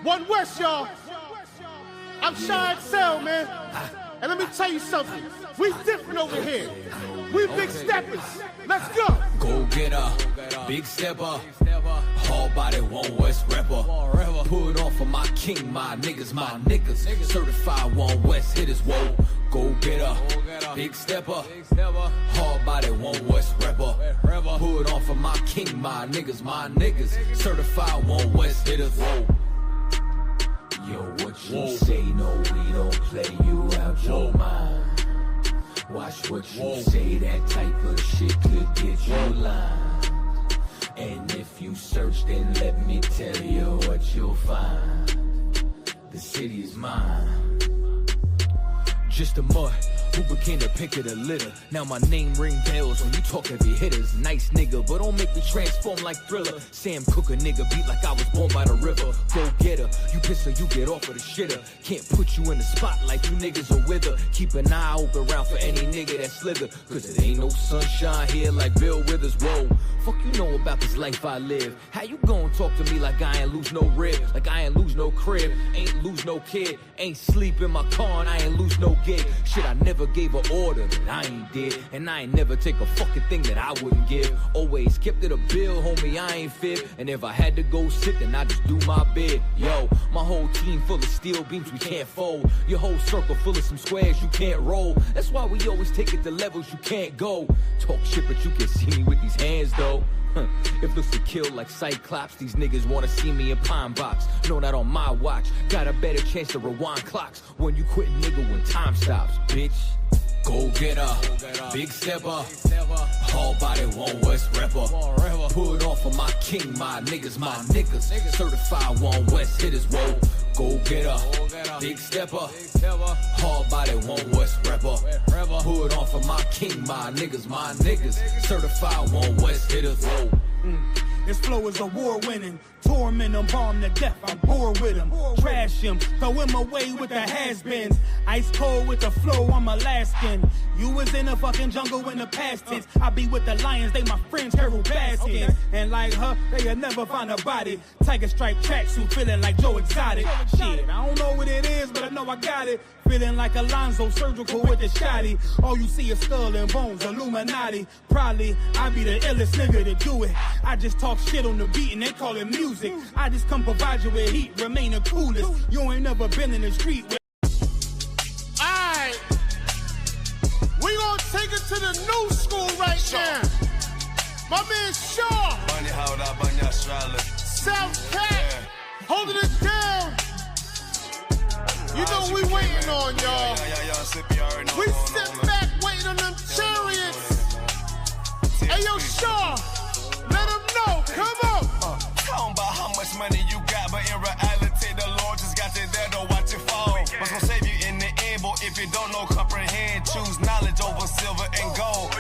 One West, y'all. I'm Shy XL, man. And let me tell you something. We different over here. We big steppers. Let's go. Go get a big stepper. Hard body, One West rapper. Put on for my king, my niggas. Certified One West hitters, whoa. Go get a big stepper. Hard body, One West rapper. Put on for my king, my niggas. Certified One West hitters, whoa. Yo, what you say? No, we don't play you out your mind. Watch what you say, that type of shit could get you lined. And if you search, then let me tell you what you'll find. The city is mine. Just a mud who became the pick of the litter. Now my name ring bells when you talk heavy hitters. Nice nigga, but don't make me transform like Thriller. Sam Cooke a nigga beat like I was born by the river. Go get her, you piss her, you get off of the shitter. Can't put you in the spotlight, you niggas are with her. Keep an eye open around for any nigga that slither. Cause it ain't no sunshine here like Bill Withers, whoa. Fuck you know about this life I live. How you gon' talk to me like I ain't lose no rib? Like I ain't lose no crib, ain't lose no kid. Ain't sleep in my car and I ain't lose no gig. Shit, I never gave an order that I ain't did. And I ain't never take a fucking thing that I wouldn't give. Always kept it a bill, homie, I ain't fib. And if I had to go sit, then I just do my bid. Yo, my whole team full of steel beams we can't fold. Your whole circle full of some squares you can't roll. That's why we always take it to levels you can't go. Talk shit, but you can see me with these hands though. If looks to kill like Cyclops, these niggas wanna see me in Pine Box. No, not on my watch. Got a better chance to rewind clocks when you quit, nigga, when time stops, bitch. Go get a big stepper. Hard body, One West rapper. Put on for my king, my niggas. Certified One West hitters, whoa. Go get a big stepper. Hard body, One West rapper. Put on for my king, my niggas. Certified One West hitters, whoa. This flow is award-winning. Torment him, bomb to death, I'm bored with him. Trash him, throw him away with the has-beens. Ice cold with the flow, I'm Alaskan. You was in the fucking jungle in the past tense. I be with the lions, they my friends, Carol Baskins. And like her, they'll never find a body. Tiger stripe tracksuit, feeling like Joe Exotic. Shit, I don't know what it is, but I know I got it. Feeling like Alonzo, surgical with the shotty. All you see is skull and bones, Illuminati. Probably, I be the illest nigga to do it. I just talk shit on the beat and they call it music. I just come provide you with heat, remain the coolest. You ain't never been in the street with. Alright. We gonna take it to the new school right now. My man Shaw. South Capt. Holding it down. You know we waiting on y'all. We sit back waiting on them chariots. Hey yo, Shaw, let them know. Come on. Talking about how much money you got, but in reality, the Lord just got you there. Don't watch it fall. What's gonna save you in the end, but if you don't know, comprehend. Choose knowledge over silver and gold.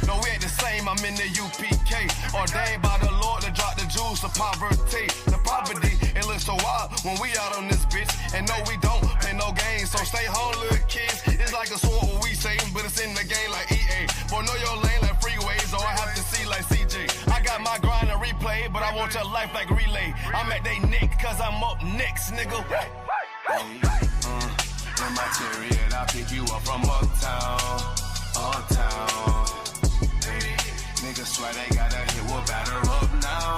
No, we ain't the same. I'm in the UPK. Ordained by the Lord to drop the jewels of poverty. The poverty, it looks so wild when we out on this bitch. And no, we don't play no games. So stay home, little kids. It's like a sword what we say, but it's in the game like EA. Boy, know your lane like freeways, or I have to see like CJ. I got my grind and replay, but I want your life like relay. I'm at they neck, cause I'm up next, nigga. In my chariot, I'll pick you up from uptown. Niggas swear they gotta hit, we'll batter up now.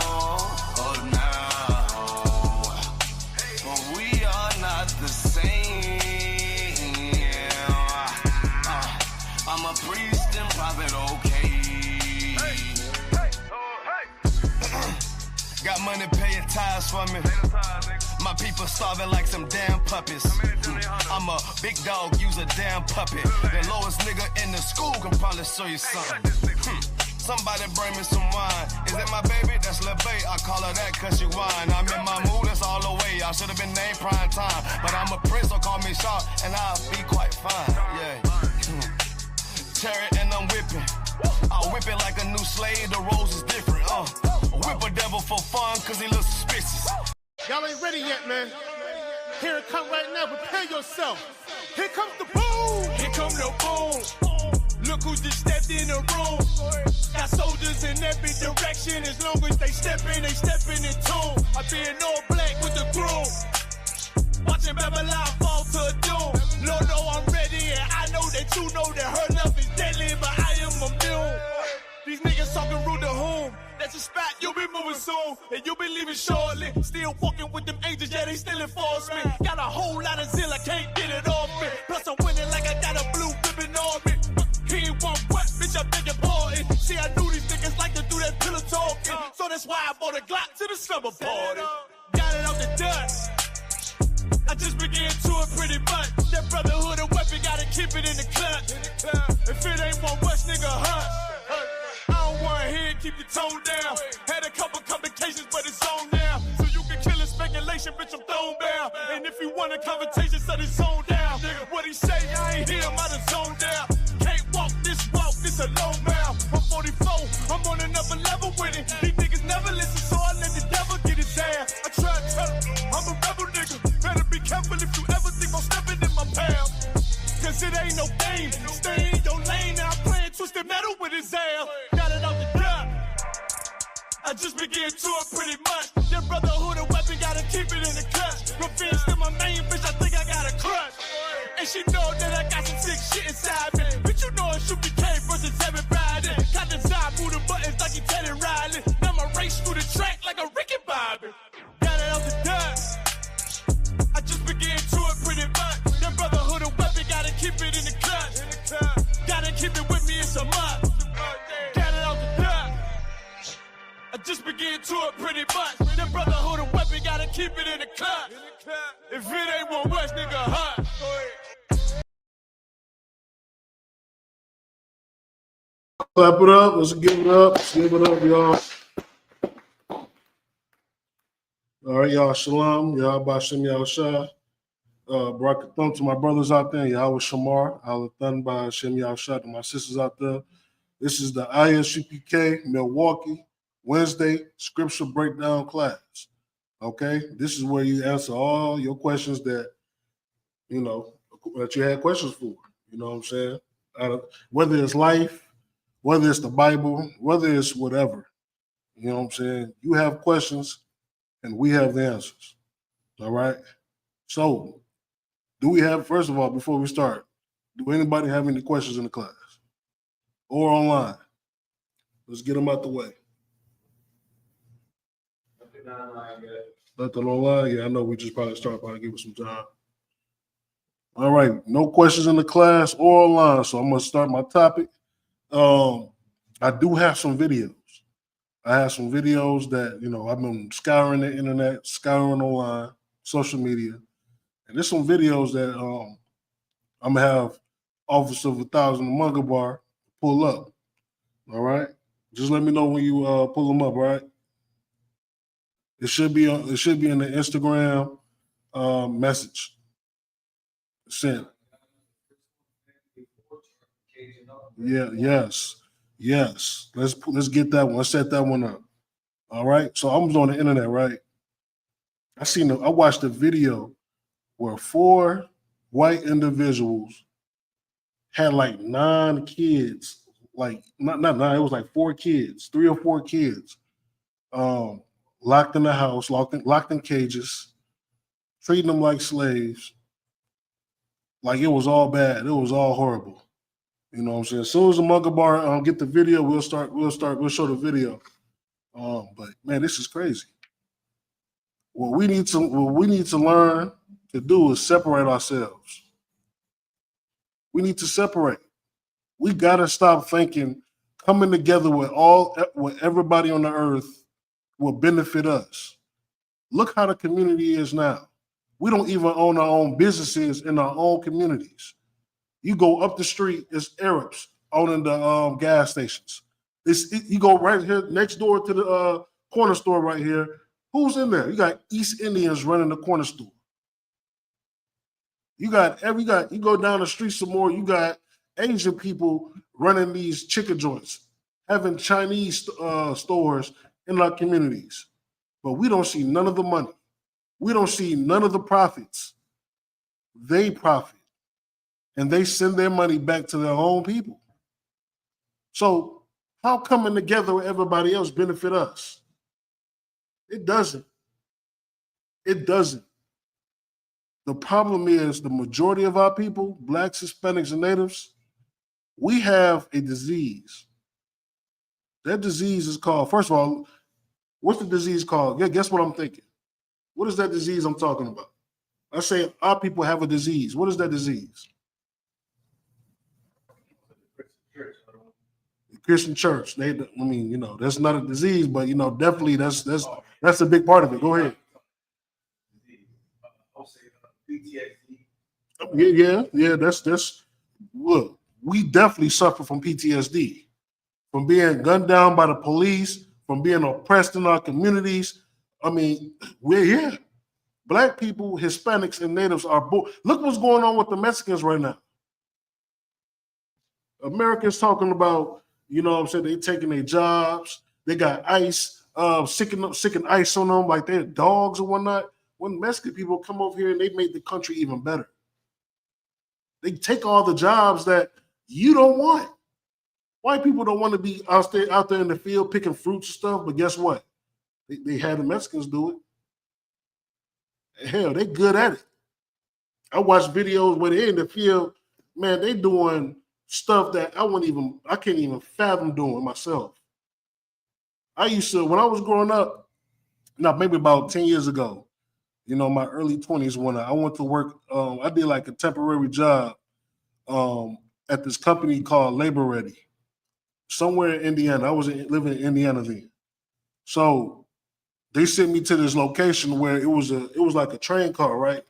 But we are not the same. I'm a priest and prophet, okay. Got money, pay your tithes for me. My people starving like some damn puppies. I'm a big dog, use a damn puppet. The lowest nigga in the school can probably show you something. Somebody bring me some wine. Is that my baby? That's Lil' Bae. I call her that cause she whine. I'm in my mood, that's all the way. I should have been named prime time. But I'm a prince, so call me Shaw, and I'll be quite fine. Yeah. Chariot and I'm whipping. I whip it like a new slave, the roles is different. Whip a devil for fun cause he looks suspicious. Y'all ain't ready yet, man. Here it come right now, prepare yourself. Here comes the boom. Here come the boom. Look who just stepped in the room. Got soldiers in every direction. As long as they step in tune. I be in all black with the watching Babylon fall to doom. Lord, know I'm ready, and I know that you know that her love is deadly, but I am immune. These niggas talking rude to whom? That's a spot, you'll be moving soon, and you'll be leaving shortly. Still walking with them angels, yeah, they still enforce me. Got a whole lot of zeal, I can't get it off me. Plus I'm winning like I got a blue ribbon on me. He ain't one what, bitch, I beg your pardon. See, I knew these niggas like to do that pillow talking, so that's why I bought a Glock to the summer party. Got it out the dust. I just began to it pretty much. That brotherhood of weapon, gotta keep it in the clutch. If it ain't one West nigga, hush. I don't wanna hear it, keep your tone down. Had a couple complications, but it's on now. So you can kill it, speculation, bitch, I'm thrown down. And if you want a conversation, set his zone down. What he say, I ain't hear him, I done zoned down. Can't walk, this a low mouth. I'm 44, I'm on another level with it. These niggas never listen, so I let the devil get his ass. I try to tell him, I'm a rebel nigga. Better be careful if you ever think I'm stepping in my path. Cause it ain't no game, stay in your lane. Now I'm playing twisted metal with his ass. Got it out the gut. I just began to it pretty much. That brotherhood of weapon, gotta keep it in the clutch. Revenge to my main bitch, I think I got a crush. And she know that I got some sick shit inside me. But you know it should be K versus everybody. Got the side, move the buttons like he Teddy Riley. Now my race through the track like a Ricky Bobby. Got it out the dust. I just began to it pretty much. That brotherhood of weapon, gotta keep it in the clutch. Gotta keep it with me, it's a must. Got it out the dust. I just began to it pretty much. That brotherhood of weapon, gotta keep it in the clutch. If it ain't one West nigga, hot. Clap it up. Let's give it up. Let's give it up, y'all. All right, y'all. Shalom. Y'all Bashem Yahushua. Barak Thumb to my brothers out there. Yahweh Shamar. Alathun by Hashem Yahushua to my sisters out there. This is the Isupk Milwaukee Wednesday scripture breakdown class. Okay? This is where you answer all your questions that, you know, that you had questions for. You know what I'm saying? Whether it's life, whether it's the Bible, whether it's whatever. You know what I'm saying? You have questions and we have the answers. All right? So, do we have, first of all, before we start, do anybody have any questions in the class or online? Let's get them out the way. Nothing online? Yeah, I know we just probably start by give it some time. All right, no questions in the class or online, so I'm going to start my topic. I do have some videos. I have some videos that, you know, I've been scouring the internet, scouring online, social media. And there's some videos that I'm going to have Officer of 1,000 Manga Bar pull up. All right? Just let me know when you pull them up, all right? It should be in the Instagram message sent. Yeah, yes. Let's get that one. Let's set that one up. All right. So I was on the internet, right? I watched a video where 4 white individuals had like 9 kids, like not 9, it was like 4 kids, 3 or 4 kids, locked in the house, locked in cages, treating them like slaves. Like it was all bad. It was all horrible. You know what I'm saying? As soon as the Mugger Bar get the video, we'll show the video. But man, this is crazy. What we need to learn to do is separate ourselves. We need to separate. We gotta stop thinking coming together with everybody on the earth will benefit us. Look how the community is now. We don't even own our own businesses in our own communities. You go up the street, it's Arabs owning the gas stations. You go right here next door to the corner store right here. Who's in there? You got East Indians running the corner store. You go down the street some more. You got Asian people running these chicken joints, having Chinese stores in our communities. But we don't see none of the money. We don't see none of the profits. They profit. And they send their money back to their own people. So how coming together with everybody else benefit us? It doesn't. It doesn't. the problem is the majority of our people, blacks, Hispanics, and natives, we have a disease. That disease is called, first of all, what's the disease called? Yeah, guess what I'm thinking? What is that disease I'm talking about? I say our people have a disease. What is that disease? The Christian church. That's not a disease, but definitely that's a big part of it. Go ahead. Yeah. That's look. We definitely suffer from PTSD, from being gunned down by the police, from being oppressed in our communities. I mean, we're here. Black people, Hispanics, and natives are both. Look what's going on with the Mexicans right now. Americans talking about, they taking their jobs. They got ICE, sicking ice on them like they're dogs or whatnot. When Mexican people come over here and they make the country even better. They take all the jobs that you don't want. White people don't want to be out there in the field picking fruits and stuff, but guess what? They had the Mexicans do it. Hell, they good at it. I watch videos where they're in the field, man, they doing stuff that I can't even fathom doing myself. I used to, when I was growing up, maybe about 10 years ago, my early 20s, when I went to work, I did like a temporary job at this company called Labor Ready, somewhere in Indiana. I was living in Indiana then. So they sent me to this location where it was like a train car, right?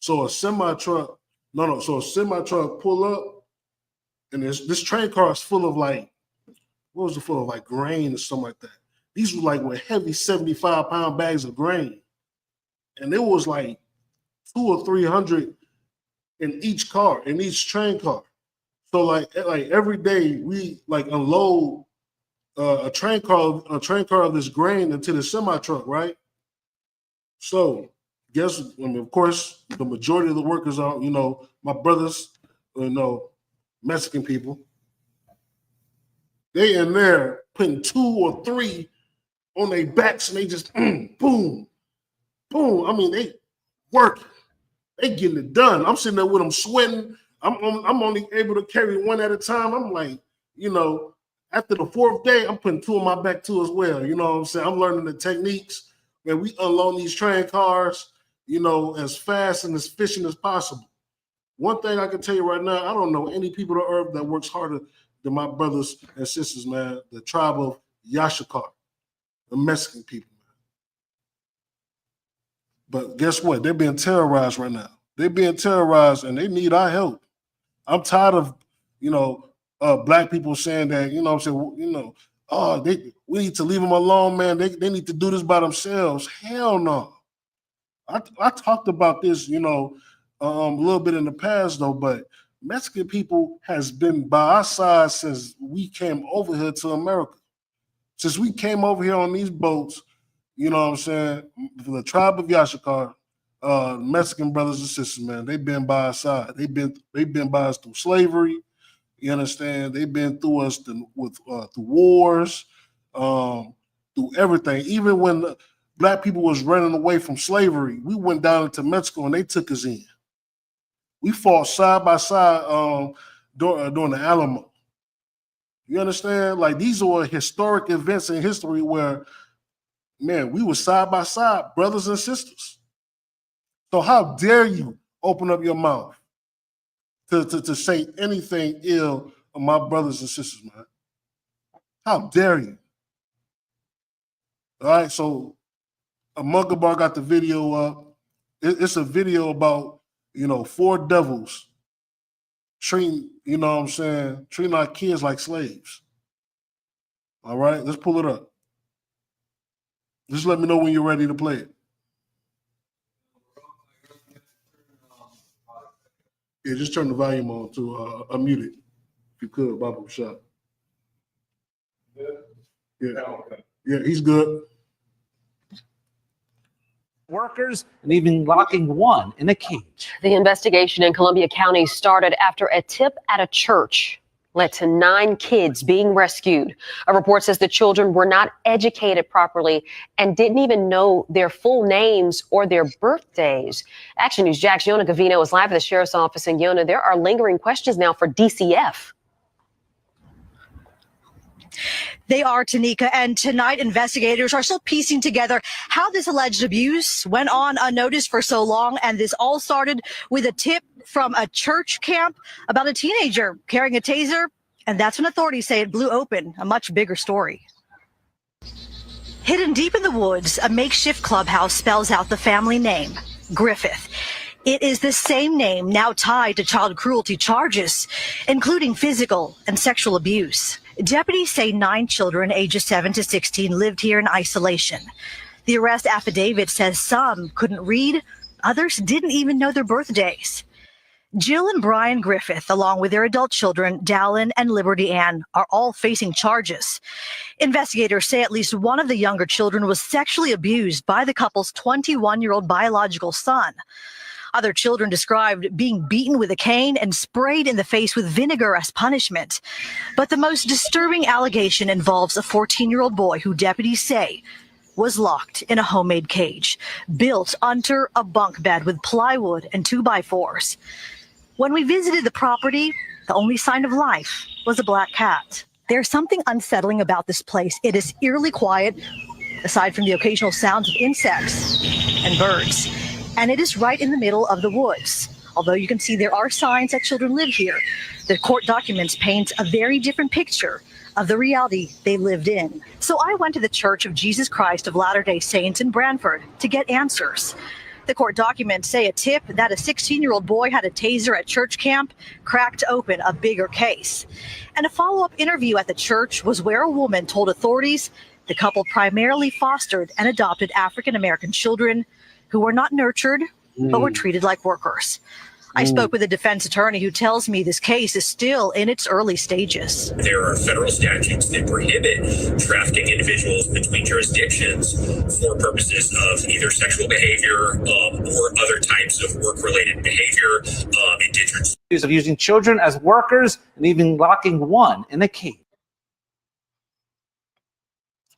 So a semi truck pull up, and this train car is full of full of grain or something like that. These were like with heavy 75-pound bags of grain. And it was like 200 or 300 in each car, in each train car. So like every day we unload a train car of this grain into the semi truck, right? So of course, the majority of the workers are, my brothers, Mexican people. They in there putting 2 or 3 on their backs, and they just boom, boom. I mean, they working. They getting it done. I'm sitting there with them sweating. I'm only able to carry one at a time. I'm like, after the 4th day, I'm putting 2 on my back too as well. You know what I'm saying? I'm learning the techniques. Man, we unload these train cars, as fast and as efficient as possible. One thing I can tell you right now, I don't know any people on earth that works harder than my brothers and sisters, man. The tribe of Isupk, the Mexican people. But guess what? They're being terrorized right now. They're being terrorized, and they need our help. I'm tired of, black people saying that, we need to leave them alone, man. They need to do this by themselves. Hell no. I talked about this, a little bit in the past, though, but Mexican people has been by our side since we came over here to America. Since we came over here on these boats, you know what I'm saying? For the tribe of Isupk, Mexican brothers and sisters, man, they've been by our side. They've been by us through slavery. You understand? They've been through us through wars, through everything. Even when black people was running away from slavery, we went down into Mexico and they took us in. We fought side by side during the Alamo. You understand? Like, these are historic events in history where, man, we were side by side, brothers and sisters. So how dare you open up your mouth to say anything ill of my brothers and sisters, man? How dare you? All right, so Mugabar got the video up. It's a video about, 4 devils treating, treating our kids like slaves. All right, let's pull it up. Just let me know when you're ready to play it. Yeah, just turn the volume on to unmute it, if you could, Baba Shot. Yeah, he's good. Workers and even locking one in a cage. The investigation in Columbia County started after a tip at a church. led to 9 kids being rescued. A report says the children were not educated properly and didn't even know their full names or their birthdays. Action News Jack's Yona Gavino is live at the sheriff's office in Yona. There are lingering questions now for DCF. They are, Tanika, and tonight investigators are still piecing together how this alleged abuse went on unnoticed for so long, and this all started with a tip from a church camp about a teenager carrying a taser, and that's when authorities say it blew open a much bigger story. Hidden deep in the woods, a makeshift clubhouse spells out the family name, Griffith. It is the same name now tied to child cruelty charges, including physical and sexual abuse. Deputies say 9 children ages 7 to 16 lived here in isolation. The arrest affidavit says some couldn't read, others didn't even know their birthdays. Jill and Brian Griffith, along with their adult children, Dallin and Liberty Ann, are all facing charges. Investigators say at least one of the younger children was sexually abused by the couple's 21-year-old biological son. Other children described being beaten with a cane and sprayed in the face with vinegar as punishment. But the most disturbing allegation involves a 14-year-old boy who deputies say was locked in a homemade cage, built under a bunk bed with plywood and 2x4s. When we visited the property, the only sign of life was a black cat. There's something unsettling about this place. It is eerily quiet, aside from the occasional sounds of insects and birds. And it is right in the middle of the woods. Although you can see there are signs that children live here, the court documents paint a very different picture of the reality they lived in. So I went to the Church of Jesus Christ of Latter-day Saints in Branford to get answers. The court documents say a tip that a 16-year-old boy had a taser at church camp cracked open a bigger case. And a follow-up interview at the church was where a woman told authorities the couple primarily fostered and adopted African-American children who were not nurtured, but were treated like workers. I spoke with a defense attorney who tells me this case is still in its early stages. There are federal statutes that prohibit trafficking individuals between jurisdictions for purposes of either sexual behavior or other types of work-related behavior. Indentured Of using children as workers and even locking one in a cage.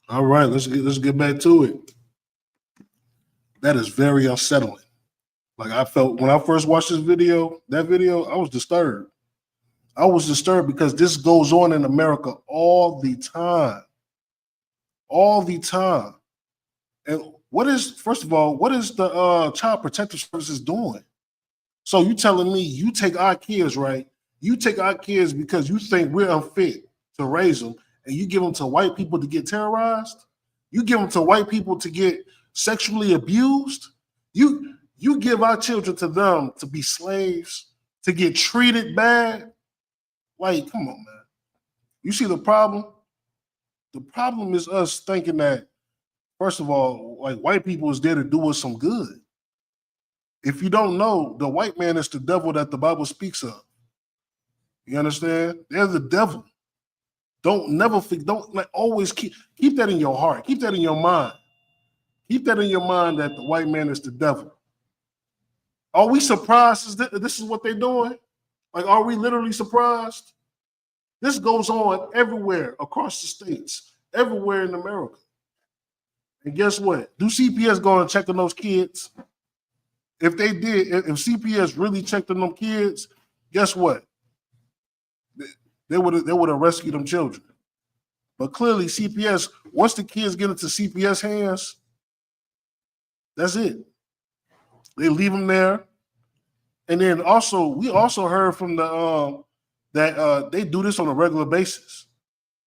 All right, let's get back to it. That is very unsettling. Like I felt when I first watched that video, I was disturbed. I was disturbed because this goes on in America all the time. All the time. And first of all, what is the Child Protective Services doing? So you telling me you take our kids, right? You take our kids because you think we're unfit to raise them, and you give them to white people to get terrorized? You give them to white people to get sexually abused? You give our children to them to be slaves, to get treated bad? Like, come on, man. You see the problem? The problem is us thinking that, first of all, like white people is there to do us some good. If you don't know, the white man is the devil that the Bible speaks of. You understand? They're the devil. Always keep that in your heart. Keep that in your mind. Keep that in your mind that the white man is the devil. Are we surprised this is what they're doing? Like, are we literally surprised? This goes on everywhere across the states, everywhere in America. And guess what? Do CPS go and check on those kids? If they did, if CPS really checked on them kids, guess what? They would have rescued them children. But clearly CPS, once the kids get into CPS hands, that's it. They leave them there. And then we also heard from that they do this on a regular basis.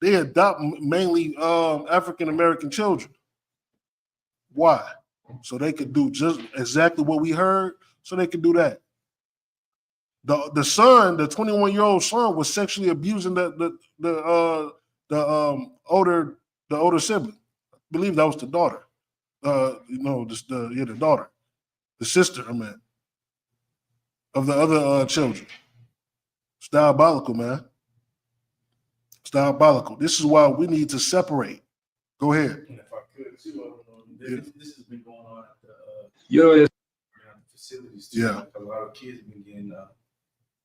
They adopt mainly African-American children. Why? So they could do just exactly what we heard, so they could do that. The son, the 21-year-old son, was sexually abusing the older sibling. I believe that was the daughter. The daughter, the sister, of the other children. It's diabolical, man. It's diabolical. This is why we need to separate. Go ahead. And if I could, too, this has been going on at the facilities too. Yeah. Like a lot of kids have been getting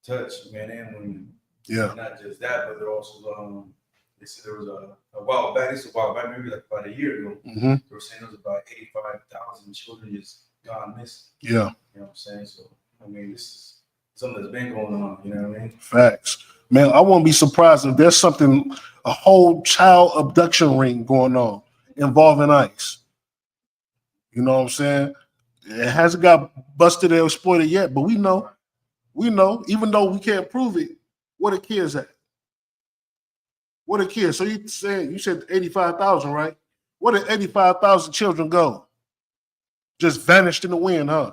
touched, men and women, Yeah. And not just that, but there also they said there was a while back. This was a while back, maybe like about a year ago. Mm-hmm. They were saying there was about 85,000 children just gone missing. Yeah. You know what I'm saying? So I mean, this is something that's been going on. You know what I mean? Facts, man. I won't be surprised if there's a whole child abduction ring going on involving ICE. You know what I'm saying? It hasn't got busted or exploited yet, but we know, even though we can't prove it, where the kids at? Where the kids? So you said 85,000, right? Where did 85,000 children go? Just vanished in the wind, huh?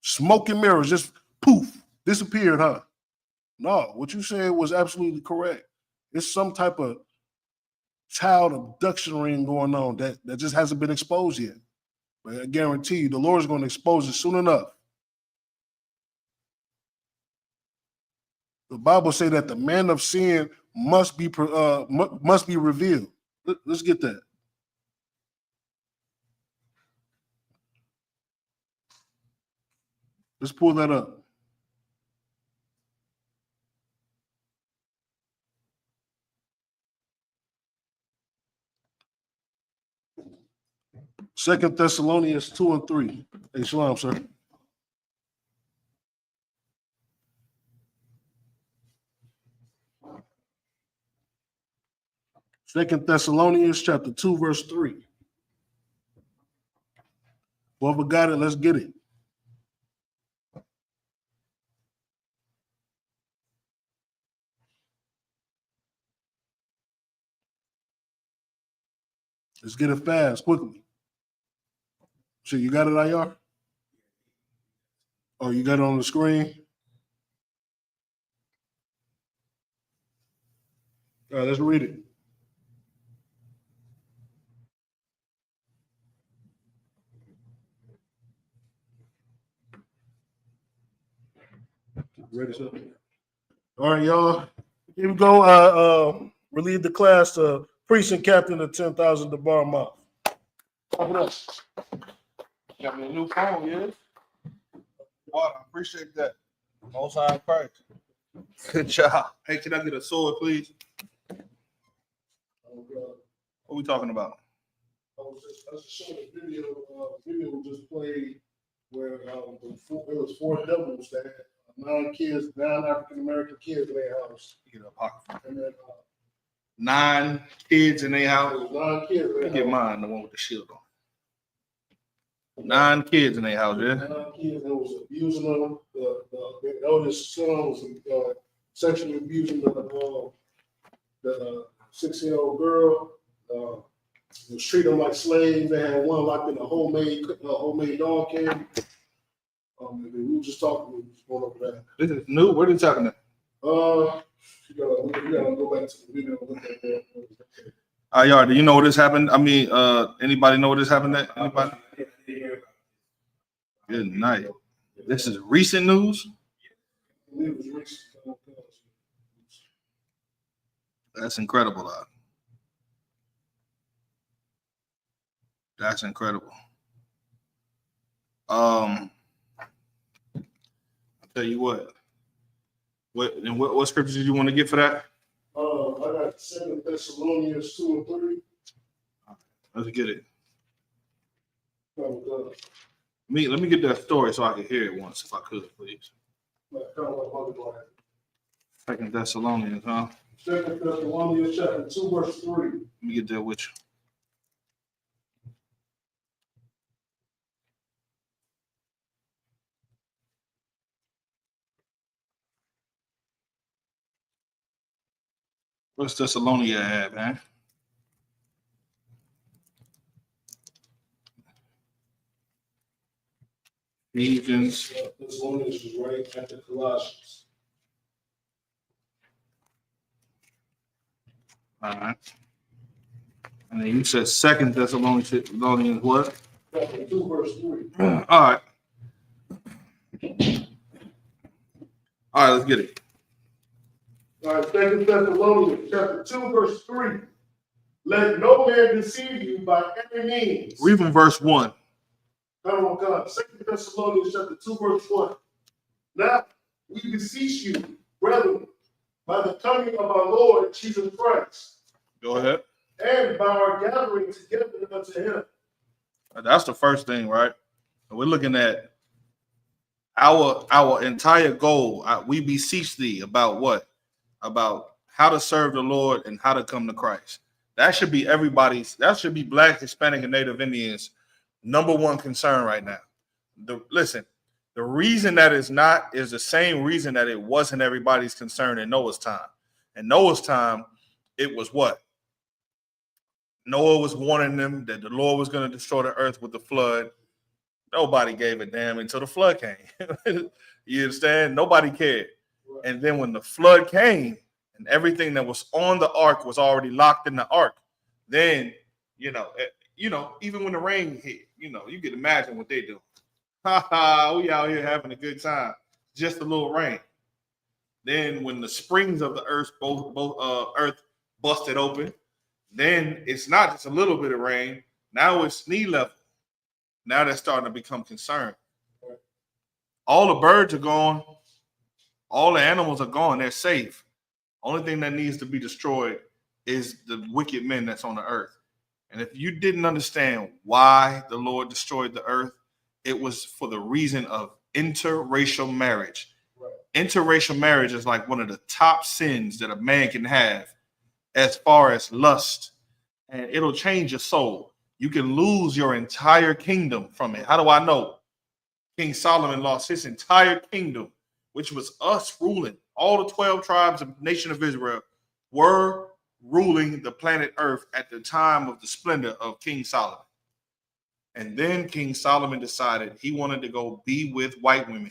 Smoke and mirrors, just poof, disappeared, huh? No, what you said was absolutely correct. It's some type of child abduction ring going on that just hasn't been exposed yet. But I guarantee you, the Lord's going to expose it soon enough. The Bible says that the man of sin must be revealed. Let's get that. Let's pull that up. Second Thessalonians 2:3. Hey, shalom, sir. Second Thessalonians chapter 2, verse 3. Whoever got it, let's get it. Let's get it fast, quickly. So you got it, IR? Oh, you got it on the screen? All right, let's read it. Ready, sir? All right, y'all. Here we go. Relieve the class to precinct captain of 10,000 DeBar Mouth. Pop it up. Got me a new phone, yeah. Wow, I appreciate that. Most high price. Good job. Hey, can I get a sword, please? What we talking about? I was just showing a video. Video just played where it was 4 devils that had 9 African American kids in their house. Get a pocket. And then 9 kids in their house. 9 kids. Let me get mine, the one with the shield on. 9 kids in their house, yeah. 9 kids that was abusing them. The eldest son was sexually abusing the 6-year-old girl. Was treating them like slaves. They had one locked in a homemade dog cage. We were just talking. We were just going over that. This is new. What are you talking about? You gotta go back to the video and look at that. IR, do you know what this happened? I mean, anybody know what this happened? Anybody? Good night. This is recent news. That's incredible, dog. That's incredible. I'll tell you what. What scriptures did you want to get for that? I got 2 Thessalonians 2 and 3. Let's get it. Let me get that story so I can hear it once, if I could, please. 2 Thessalonians, huh? 2 Thessalonians chapter 2, verse 3. Let me get that with you. What's Thessalonica at, man? Ephesians. Thessalonians is right after Colossians. All right. And then you said 2 Thessalonians what? Chapter 2, verse 3. All right. All right, let's get it. All right, 2 Thessalonians chapter 2, verse 3. Let no man deceive you by any means. Read from verse 1. Come on, God. 2 Thessalonians chapter 2, verse 1. Now we beseech you, brethren, by the coming of our Lord Jesus Christ. Go ahead. And by our gathering together unto him. That's the first thing, right? We're looking at our entire goal. We beseech thee about what? About how to serve the Lord and how to come to Christ. That should be everybody's. That should be Black, Hispanic, and Native Indians' number one concern right now. Listen, the reason that it's not is the same reason that it wasn't everybody's concern in Noah's time. In Noah's time, it was what? Noah was warning them that the Lord was going to destroy the earth with the flood. Nobody gave a damn until the flood came. You understand? Nobody cared. And then when the flood came and everything that was on the ark was already locked in the ark, then, even when the rain hit, you can imagine what they do. We out here having a good time. Just a little rain. Then when the springs of the earth, earth busted open, then it's not just a little bit of rain. Now it's knee level. Now they're starting to become concerned. All the birds are gone. All the animals are gone. They're safe. Only thing that needs to be destroyed is the wicked men that's on the earth. And if you didn't understand why the Lord destroyed the earth, it was for the reason of interracial marriage. Right. Interracial marriage is like one of the top sins that a man can have as far as lust, and it'll change your soul. You can lose your entire kingdom from it. How do I know? King Solomon lost his entire kingdom, which was us ruling. All the 12 tribes of the nation of Israel were ruling the planet Earth at the time of the splendor of King Solomon. And then King Solomon decided he wanted to go be with white women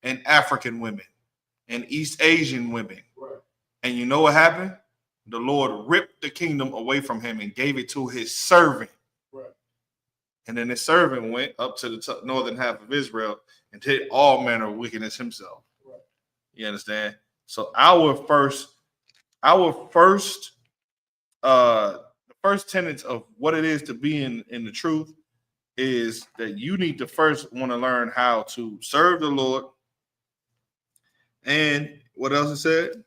and African women and East Asian women. Right. And you know what happened? The Lord ripped the kingdom away from him and gave it to his servant. Right. And then his servant went up to the northern half of Israel and did all manner of wickedness himself. Right. You understand? So the first tenets of what it is to be in the truth is that you need to first want to learn how to serve the Lord. And what else it said?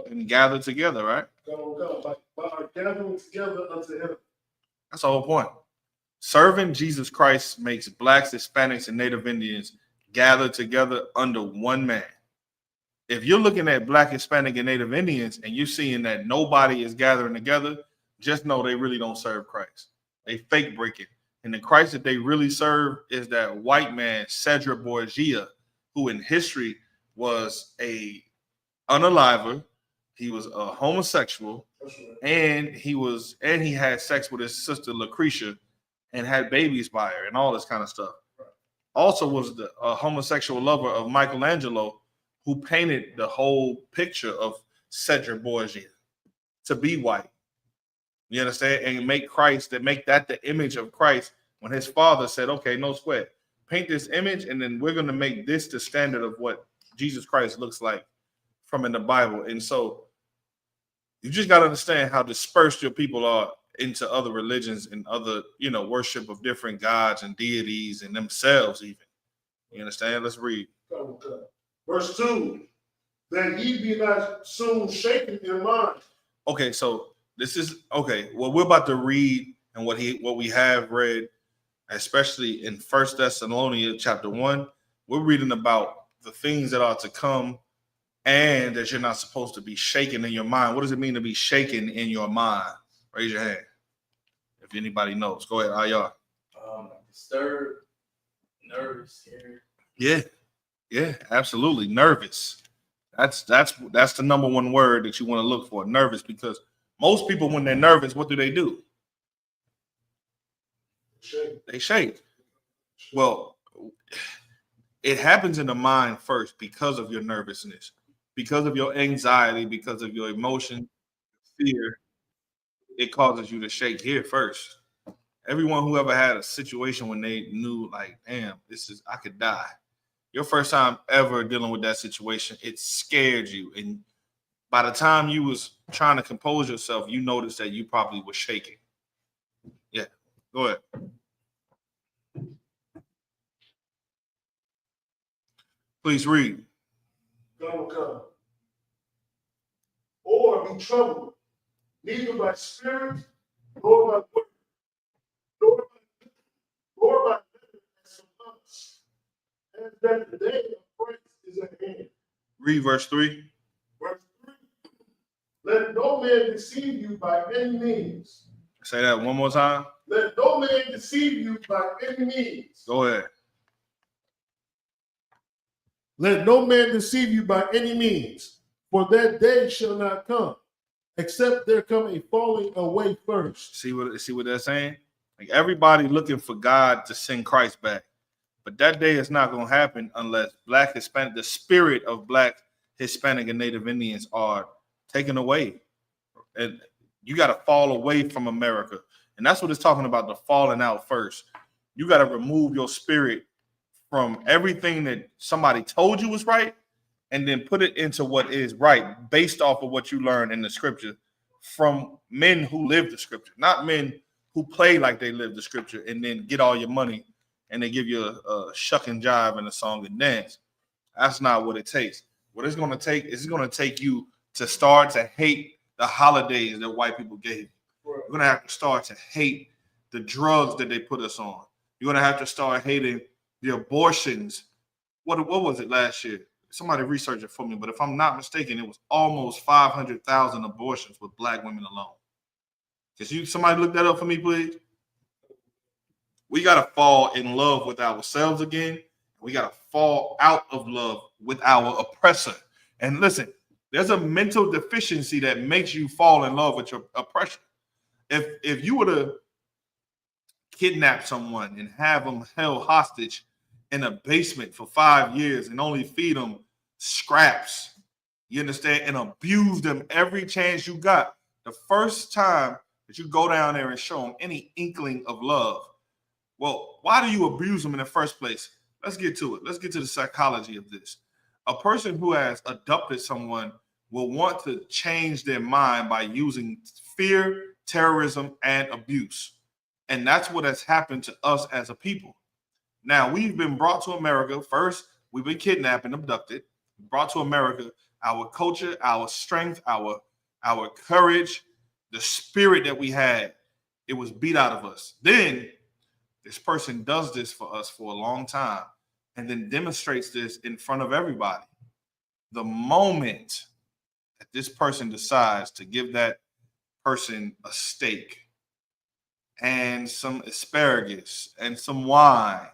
And gather together, right? Gathering together unto him. That's the whole point. Serving Jesus Christ makes Blacks, Hispanics, and Native Indians gather together under one man. If you're looking at Black, Hispanic, and Native Indians and you're seeing that nobody is gathering together, just know they really don't serve Christ. They fake breaking. And the Christ that they really serve is that white man, Cedric Borgia, who in history was a unaliver. He was a homosexual, and he had sex with his sister Lucretia and had babies by her and all this kind of stuff. Also was the homosexual lover of Michelangelo, who painted the whole picture of Cedric Borgia to be white. You understand? And make that the image of Christ when his father said, okay, no sweat. Paint this image, and then we're going to make this the standard of what Jesus Christ looks like from in the Bible. And so you just got to understand how dispersed your people are into other religions and other, worship of different gods and deities and themselves even. You understand? Let's read. Verse 2, that ye be not soon shaken in mind. Okay, so this is okay. What we're about to read and what we have read, especially in 1 Thessalonians chapter 1, we're reading about the things that are to come and that you're not supposed to be shaken in your mind. What does it mean to be shaken in your mind? Raise your hand if anybody knows. Go ahead, Ayar. Disturbed, nervous, scared. Yeah, absolutely. Nervous. That's the number one word that you want to look for. Nervous, because most people, when they're nervous, what do? They shake. Well, it happens in the mind first because of your nervousness, because of your anxiety, because of your emotion, fear. It causes you to shake here first. Everyone who ever had a situation when they knew, like, damn, I could die. Your first time ever dealing with that situation, it scared you. And by the time you was trying to compose yourself, you noticed that you probably was shaking. Yeah, go ahead. Please read. God will come. Or be troubled, neither by spirit, nor by word, nor by letter as of us, and that the day of Christ is at hand. Read verse 3. Verse 3. Let no man deceive you by any means. Say that one more time. Let no man deceive you by any means. Go ahead. Let no man deceive you by any means, for that day shall not come, except there come a falling away first. See what they're saying? Like everybody looking for God to send Christ back. But that day is not going to happen unless Black, Hispanic, the spirit of Black, Hispanic, and Native Indians are taken away. And you got to fall away from America. And that's what it's talking about, the falling out first. You got to remove your spirit from everything that somebody told you was right and then put it into what is right based off of what you learned in the scripture from men who live the scripture, not men who play like they live the scripture and then get all your money and they give you a shuck and jive and a song and dance. That's not what it takes. What it's going to take is it's going to take you to start to hate the holidays that white people gave you. You're going to have to start to hate the drugs that they put us on. You're going to have to start hating the abortions. What was it last year? Somebody research it for me, but if I'm not mistaken, it was almost 500,000 abortions with Black women alone. Somebody look that up for me, please? We got to fall in love with ourselves again. We got to fall out of love with our oppressor. And listen, there's a mental deficiency that makes you fall in love with your oppression. If you were to kidnap someone and have them held hostage in a basement for 5 years and only feed them scraps, you understand, and abuse them every chance you got, the first time that you go down there and show them any inkling of love, well, why do you abuse them in the first place? Let's get to it. Let's get to the psychology of this. A person who has adopted someone will want to change their mind by using fear, terrorism, and abuse. And that's what has happened to us as a people. Now, we've been brought to America. First, we've been kidnapped and abducted. Brought to America, our culture, our strength, our courage, the spirit that we had, it was beat out of us. Then this person does this for us for a long time and then demonstrates this in front of everybody. The moment that this person decides to give that person a steak and some asparagus and some wine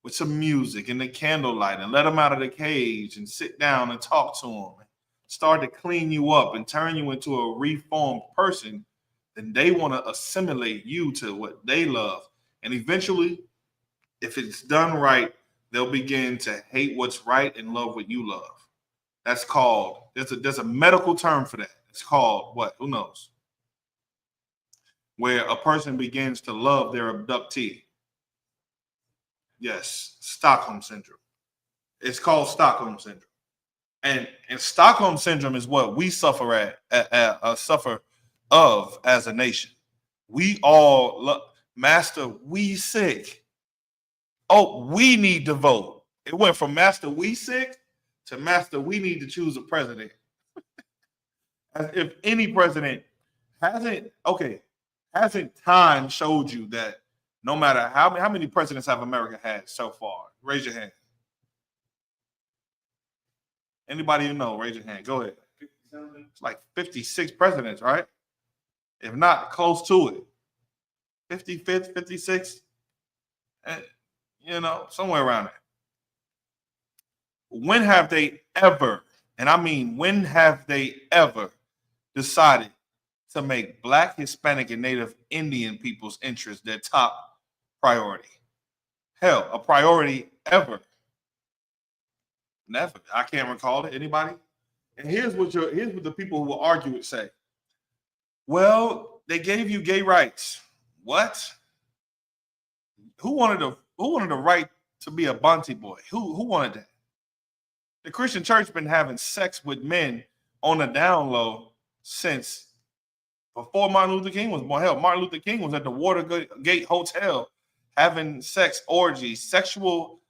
with some music and the candlelight and let them out of the cage and sit down and talk to them and start to clean you up and turn you into a reformed person, then they want to assimilate you to what they love. And eventually, if it's done right, they'll begin to hate what's right and love what you love. That's called, there's a medical term for that. It's called what? Who knows? Where a person begins to love their abductee. Yes, Stockholm syndrome. It's called Stockholm syndrome. And Stockholm syndrome is what we suffer suffer of as a nation. We all love, Master, we sick. Oh, we need to vote. It went from Master, we sick to Master, we need to choose a president. As if any president hasn't time showed you that no matter how many presidents have America had so far? Raise your hand. Anybody you know, raise your hand. Go ahead. It's like 56 presidents, right? If not close to it. 55th, 56th, somewhere around there. When have they ever, and I mean, when have they ever decided to make Black, Hispanic, and Native Indian people's interests their top priority? Hell, a priority ever. Never. I can't recall it. Anybody? And here's what the people who will argue it say. Well, they gave you gay rights. What? Who wanted the right to be a Bonte boy? Who wanted that? The Christian church been having sex with men on the down low since before Martin Luther King was born. Hell, Martin Luther King was at the Watergate Hotel having sex orgies, sexual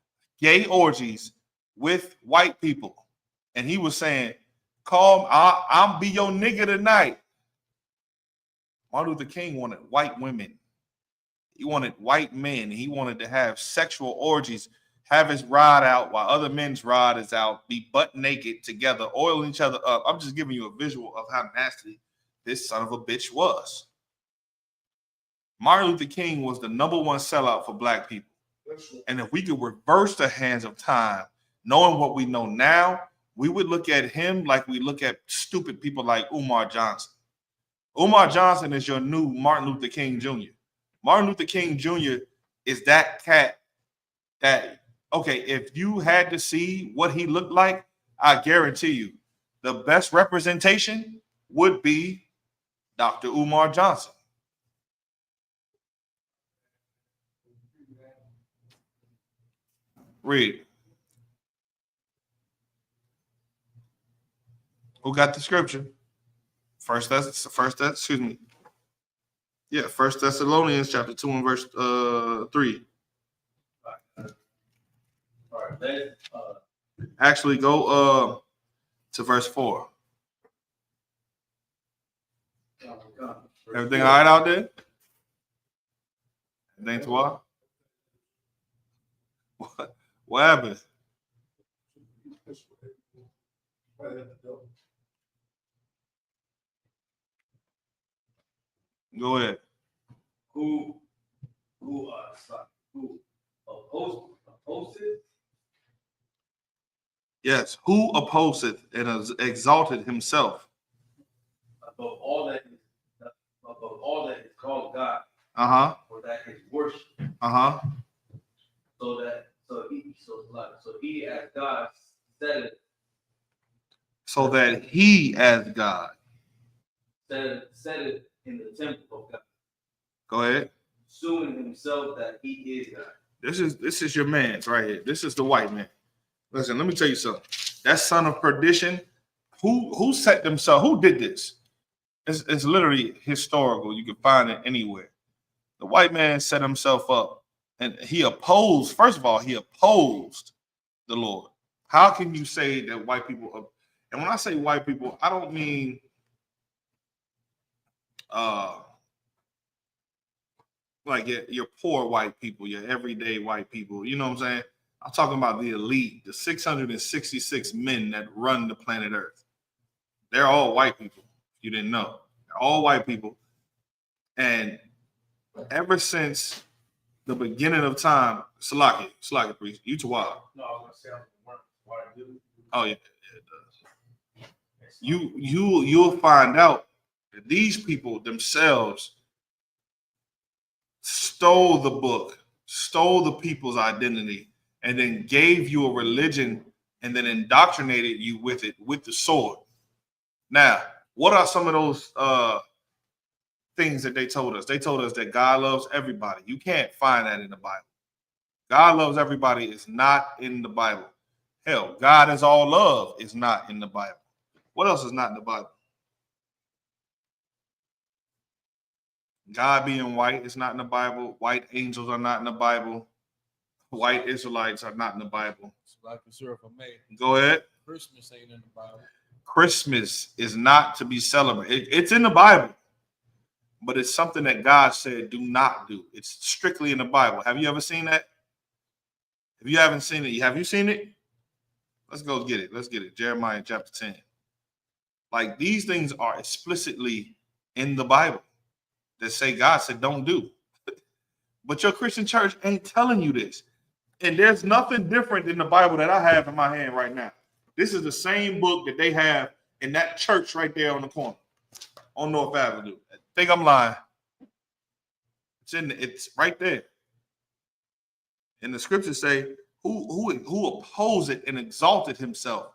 gay orgies with white people. And he was saying, call, I'll be your nigga tonight. Martin Luther King wanted white women. He wanted white men. He wanted to have sexual orgies, have his rod out while other men's rod is out, be butt naked together, oiling each other up. I'm just giving you a visual of how nasty this son of a bitch was. Martin Luther King was the #1 sellout for black people. And if we could reverse the hands of time, knowing what we know now, we would look at him like we look at stupid people like Umar Johnson. Umar Johnson is your new Martin Luther King Jr. Martin Luther King Jr. is that cat that, okay, if you had to see what he looked like, I guarantee you the best representation would be Dr. Umar Johnson. Read. Who got the scripture? First Thessalonians chapter 2 and verse 3. All right, Actually, go to verse 4. Everything all right out there? Everything to what? What happened? Go ahead. Who opposed it? Yes, who opposeth and has exalted himself Above all that is called God. Or that is worship. So he as God said it. So that he as God Said it in the temple of God. Go ahead. Assuming himself that he is God. This is your man's right here. This is the white man. Listen, let me tell you something. That son of perdition, who set themselves, who did this? It's literally historical. You can find it anywhere. The white man set himself up and he opposed, first of all, he opposed the Lord. How can you say that white people, and when I say white people, I don't mean like your poor white people, your everyday white people. You know what I'm saying? I'm talking about the elite, the 666 men that run the planet Earth. They're all white people. You didn't know. They're all white people. And ever since the beginning of time, Salaki priest, you Tawab. No, I was gonna say I'm white dude. Oh yeah, it does. You'll find out that these people themselves stole the book, stole the people's identity, and then gave you a religion and then indoctrinated you with it, with the sword. Now, what are some of those things that they told us? They told us that God loves everybody. You can't find that in the Bible. God loves everybody is not in the Bible. Hell, God is all love is not in the Bible. What else is not in the Bible? God being white is not in the Bible. White angels are not in the Bible. White Israelites are not in the Bible. Like a syrup of May. Go ahead. Christmas ain't in the Bible. Christmas is not to be celebrated. It's in the Bible, but it's something that God said do not do. It's strictly in the Bible. Have you ever seen that? If you haven't seen it, have you seen it? Let's go get it. Let's get it. Jeremiah chapter 10. Like these things are explicitly in the Bible that say God said don't do. But your Christian church ain't telling you this. And there's nothing different than the Bible that I have in my hand right now. This is the same book that they have in that church right there on the corner on North Avenue. I think I'm lying. It's right there. And the scriptures say, who opposed and exalted himself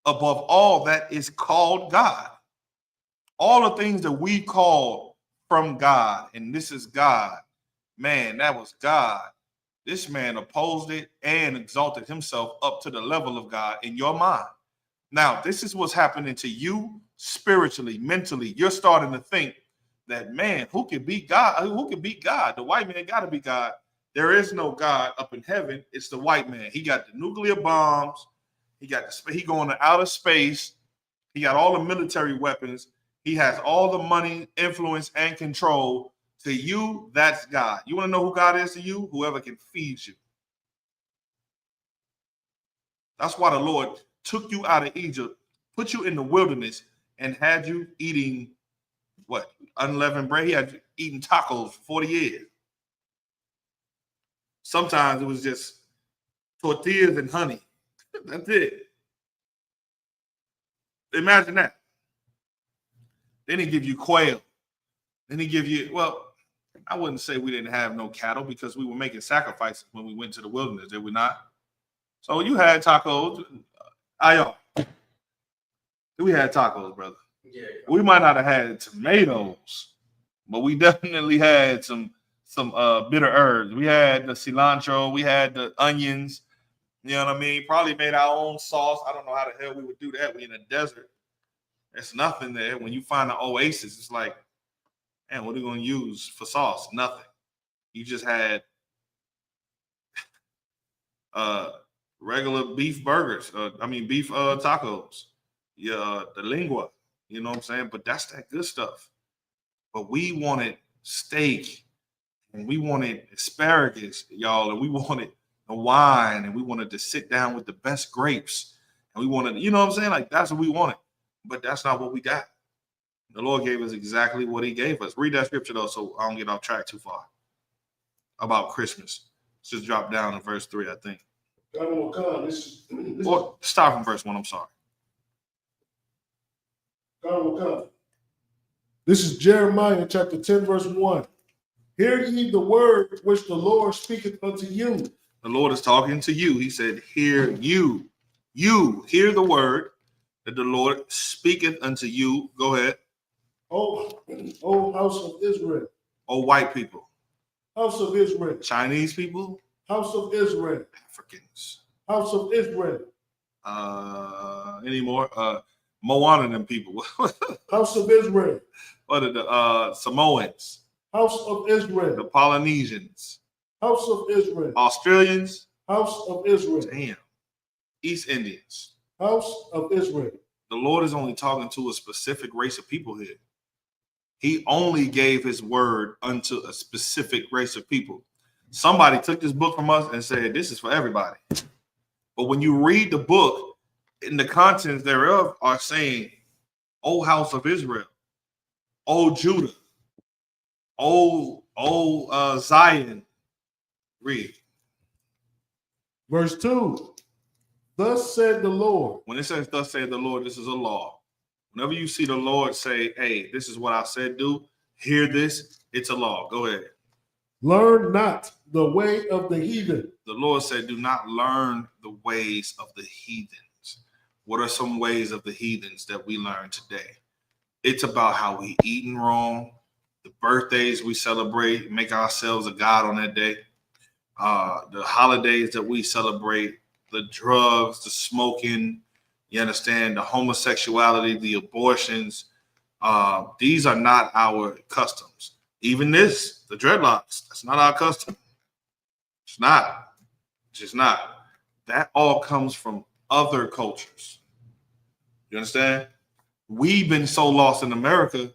above all that is called God. All the things that we call from God, and this is God. Man, that was God. This man opposed it and exalted himself up to the level of God in your mind. Now, this is what's happening to you spiritually, mentally. You're starting to think that, man, who can beat God? Who can beat God? The white man got to be God. There is no God up in heaven. It's the white man. He got the nuclear bombs. He going to outer space. He got all the military weapons. He has all the money, influence, and control. To you, that's God. You want to know who God is to you? Whoever can feed you. That's why the Lord took you out of Egypt, put you in the wilderness, and had you eating what? Unleavened bread. He had you eating tacos for 40 years. Sometimes it was just tortillas and honey. That's it. Imagine that. Then he give you quail. Then he give you, well, I wouldn't say we didn't have no cattle because we were making sacrifices when we went to the wilderness, did we not? So you had tacos. We had tacos, brother. Yeah. We might not have had tomatoes, but we definitely had some bitter herbs. We had the cilantro. We had the onions. You know what I mean? Probably made our own sauce. I don't know how the hell we would do that. We in a desert. There's nothing there. When you find an oasis, it's like, man, what are you going to use for sauce? Nothing. You just had regular beef burgers. Beef tacos. Yeah, the lingua. You know what I'm saying? But that's that good stuff. But we wanted steak, and we wanted asparagus, y'all, and we wanted the wine, and we wanted to sit down with the best grapes, and we wanted, you know what I'm saying? Like, that's what we wanted. But that's not what we got. The Lord gave us exactly what he gave us. Read that scripture, though, so I don't get off track too far. About Christmas. Let's just drop down to verse 3, I think. Or start from verse 1, I'm sorry. This is Jeremiah chapter 10, verse 1. Hear ye the word which the Lord speaketh unto you. The Lord is talking to you. He said, hear you. You hear the word that the Lord speaketh unto you. Go ahead. O house of Israel. Oh, white people. House of Israel. Chinese people. House of Israel. Africans. House of Israel. Any more? Moana and them people. House of Israel. What are the Samoans? House of Israel. The Polynesians. House of Israel. Australians. House of Israel. Damn. East Indians. House of Israel. The Lord is only talking to a specific race of people here. He only gave his word unto a specific race of people. Somebody took this book from us and said, this is for everybody. But when you read the book, in the contents thereof are saying, O house of Israel, O Judah, O Zion. Read. Verse 2. Thus said the Lord. When it says thus said the Lord, this is a law. Whenever you see the Lord say, hey, this is what I said do, hear this, it's a law. Go ahead. Learn not the way of the heathen. The Lord said, do not learn the ways of the heathens. What are some ways of the heathens that we learn today? It's about how we eating wrong, the birthdays we celebrate, make ourselves a god on that day, the holidays that we celebrate, the drugs, the smoking, you understand, the homosexuality, the abortions. These are not our customs. Even this, the dreadlocks, that's not our custom. It's not. It's just not. That all comes from other cultures. You understand? We've been so lost in America,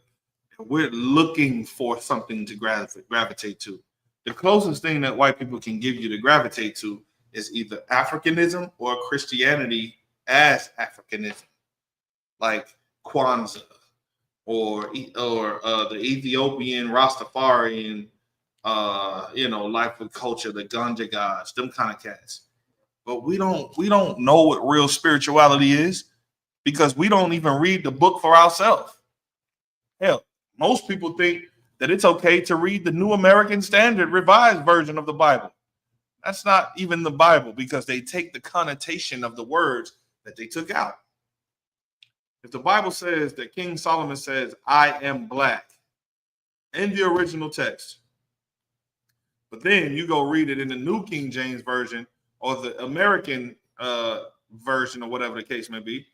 we're looking for something to gravitate to. The closest thing that white people can give you to gravitate to is either Africanism or Christianity as Africanism, like Kwanzaa or the Ethiopian Rastafarian, life with culture, the Ganja gods, them kind of cats. But we don't know what real spirituality is because we don't even read the book for ourselves. Hell, most people think that it's okay to read the New American Standard Revised version of the Bible. That's not even the Bible because they take the connotation of the words that they took out. If the Bible says that King Solomon says, I am black in the original text, but then you go read it in the New King James Version or the American version or whatever the case may be,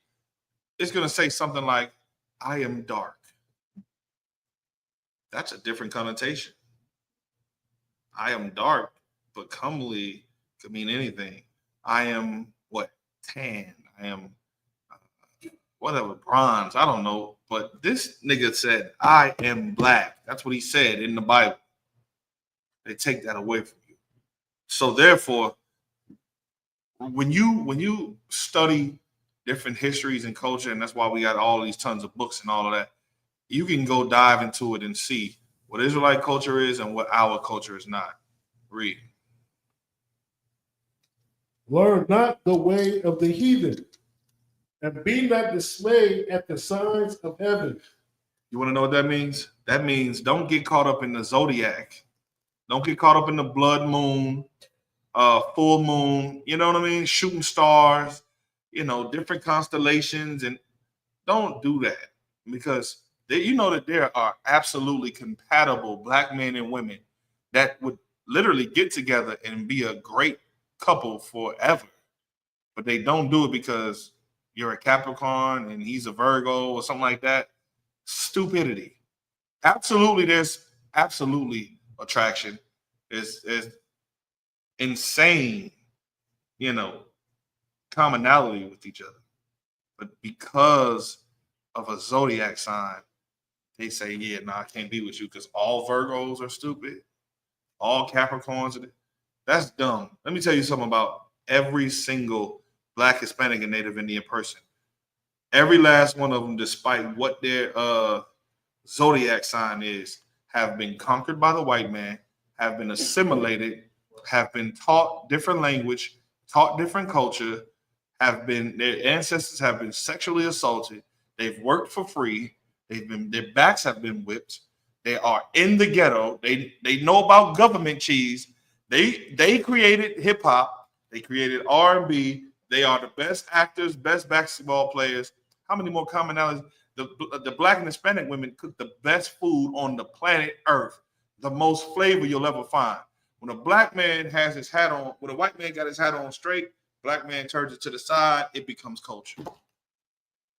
it's going to say something like, I am dark. That's a different connotation. I am dark but comely could mean anything. I am what? Tan. I am whatever, bronze. I don't know. But this nigga said, I am black. That's what he said in the Bible. They take that away from you. So therefore, when you study different histories and culture, and that's why we got all these tons of books and all of that, you can go dive into it and see what Israelite culture is and what our culture is not. Read. Learn not the way of the heathen, and be not dismayed at the signs of heaven. You want to know what that means? That means don't get caught up in the zodiac. Don't get caught up in the blood moon, full moon, you know what I mean? Shooting stars, different constellations, and don't do that, because you know that there are absolutely compatible black men and women that would literally get together and be a great couple forever, but they don't do it because you're a Capricorn and he's a Virgo or something like that. Stupidity. Absolutely, there's absolutely attraction. There's insane, commonality with each other. But because of a zodiac sign, they say, yeah, no, I can't be with you because all Virgos are stupid. All Capricorns are. That's dumb. Let me tell you something about every single Black, Hispanic, and Native Indian person. Every last one of them, despite what their zodiac sign is, have been conquered by the white man, have been assimilated, have been taught different language, taught different culture, their ancestors have been sexually assaulted, they've worked for free, their backs have been whipped, they are in the ghetto, they know about government cheese, they created hip hop, they created R&B, they are the best actors, best basketball players. How many more commonalities? The Black and Hispanic women cook the best food on the planet Earth, the most flavor you'll ever find. When a black man has his hat on, when a white man got his hat on straight, black man turns it to the side, it becomes culture.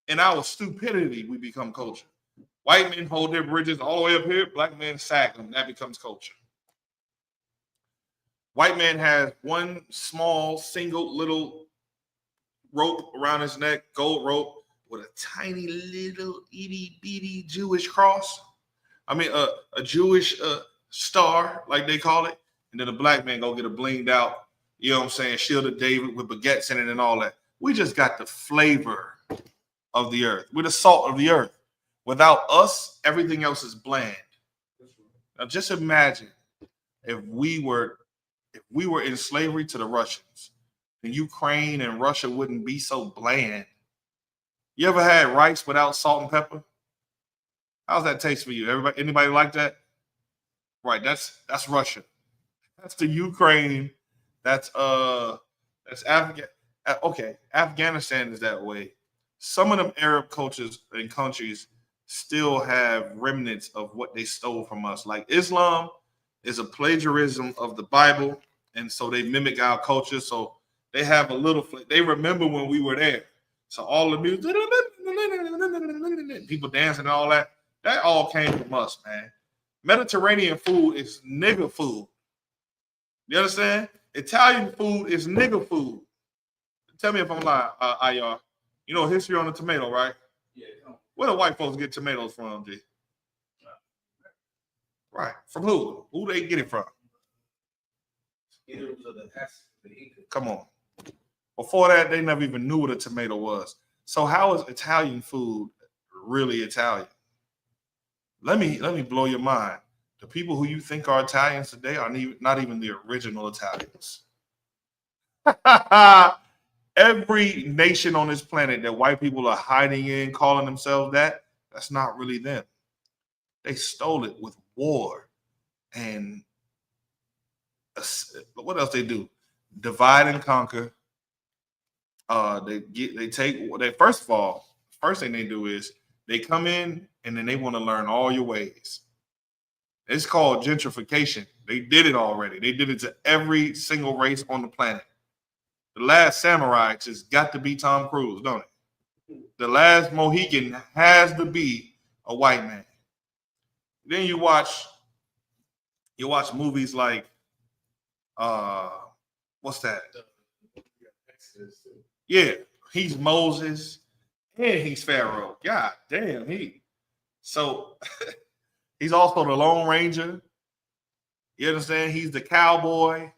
In our stupidity, we become culture. White men hold their bridges all the way up here, black men sag them, that becomes culture. White man has one small, single little rope around his neck, gold rope, with a tiny little itty bitty Jewish cross. I mean, a Jewish star, like they call it. And then a black man go get a blinged out, you know what I'm saying, shield of David with baguettes in it and all that. We just got the flavor of the earth. We're the salt of the earth. Without us, everything else is bland. Now just imagine if we were in slavery to the Russians, then Ukraine and Russia wouldn't be so bland. You ever had rice without salt and pepper? How's that taste for you? Anybody like that? Right, that's Russia. That's the Ukraine. That's Afghan. Okay, Afghanistan is that way. Some of them Arab cultures and countries still have remnants of what they stole from us. Like Islam is a plagiarism of the Bible, and so they mimic our culture. So they have a little. They remember when we were there. So all the music, people dancing and all that all came from us, man. Mediterranean food is nigger food. You understand? Italian food is nigger food. Tell me if I'm lying, IR. You know history on the tomato, right? Yeah. Where do white folks get tomatoes from, G? Right. From who? Who they get it from? Come on. Before that, they never even knew what a tomato was. So how is Italian food really Italian? Let me blow your mind. The people who you think are Italians today are not even the original Italians. Every nation on this planet that white people are hiding in, calling themselves that's not really them. They stole it with war. And what else they do? Divide and conquer. First thing they do is they come in and then they want to learn all your ways. It's called gentrification. They did it already. They did it to every single race on the planet. The last samurai just got to be Tom Cruise, don't it? The last Mohican has to be a white man. Then you watch movies like What's that? Yeah, he's Moses and he's Pharaoh. God damn, so he's also the Lone Ranger. You understand? He's the cowboy.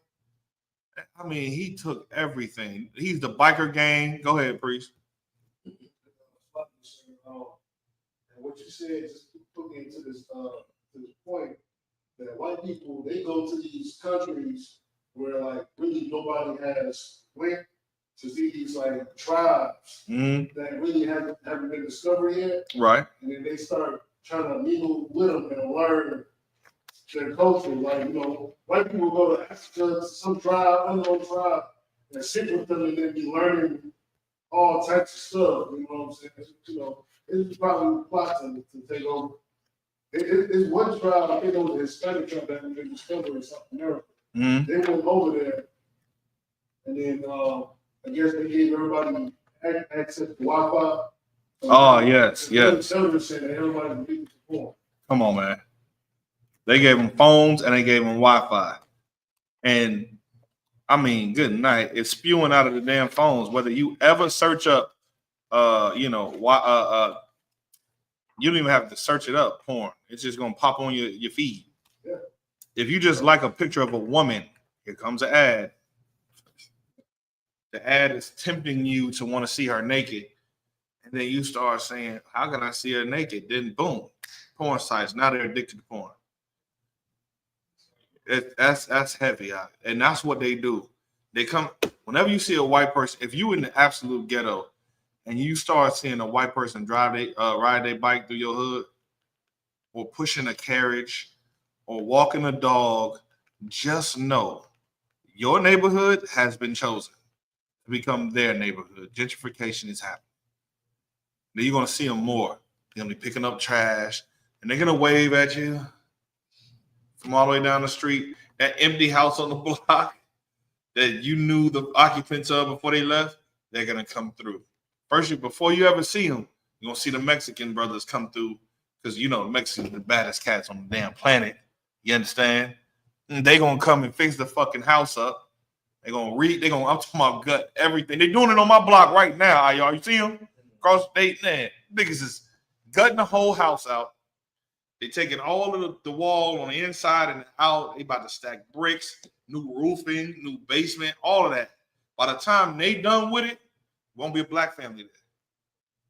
I mean, he took everything. He's the biker gang. Go ahead, Priest. And what you said just put me into this point that white people, they go to these countries where like really nobody has went to see these like tribes that really haven't been discovered yet. Right. And then they start trying to mingle with them and learn their culture. Like, white people go to Africa, some tribe, unknown tribe, and sit with them and then be learning all types of stuff. You know what I'm saying? It's probably a plot to take over. It's one tribe, I think it was a Hispanic tribe that had been discovered in South America. They went over there, and then I guess they gave everybody access to Wi-Fi. Oh, yes. Come on, man. They gave them phones and they gave them Wi-Fi. And, I mean, good night. It's spewing out of the damn phones. Whether you ever search up, you don't even have to search it up, porn. It's just going to pop on your feed. Yeah. If you just like a picture of a woman, here comes an ad. The ad is tempting you to want to see her naked. And then you start saying, how can I see her naked? Then boom, porn sites. Now they're addicted to porn. That's heavy. And that's what they do. They come, whenever you see a white person, if you in the absolute ghetto and you start seeing a white person ride their bike through your hood or pushing a carriage or walking a dog, just know your neighborhood has been chosen to become their neighborhood. Gentrification is happening. Then you're going to see them more. They're going to be picking up trash, and they're going to wave at you from all the way down the street. That empty house on the block that you knew the occupants of before they left, they're going to come through. First, before you ever see them, you're going to see the Mexican brothers come through because, the Mexicans are the baddest cats on the damn planet. You understand? And they're going to come and fix the fucking house up. I'm talking about gut everything. They're doing it on my block right now, y'all. You see them? Across the state, man. Niggas is gutting the whole house out. They taking all of the wall on the inside and out. They about to stack bricks, new roofing, new basement, all of that. By the time they done with it, won't be a black family there.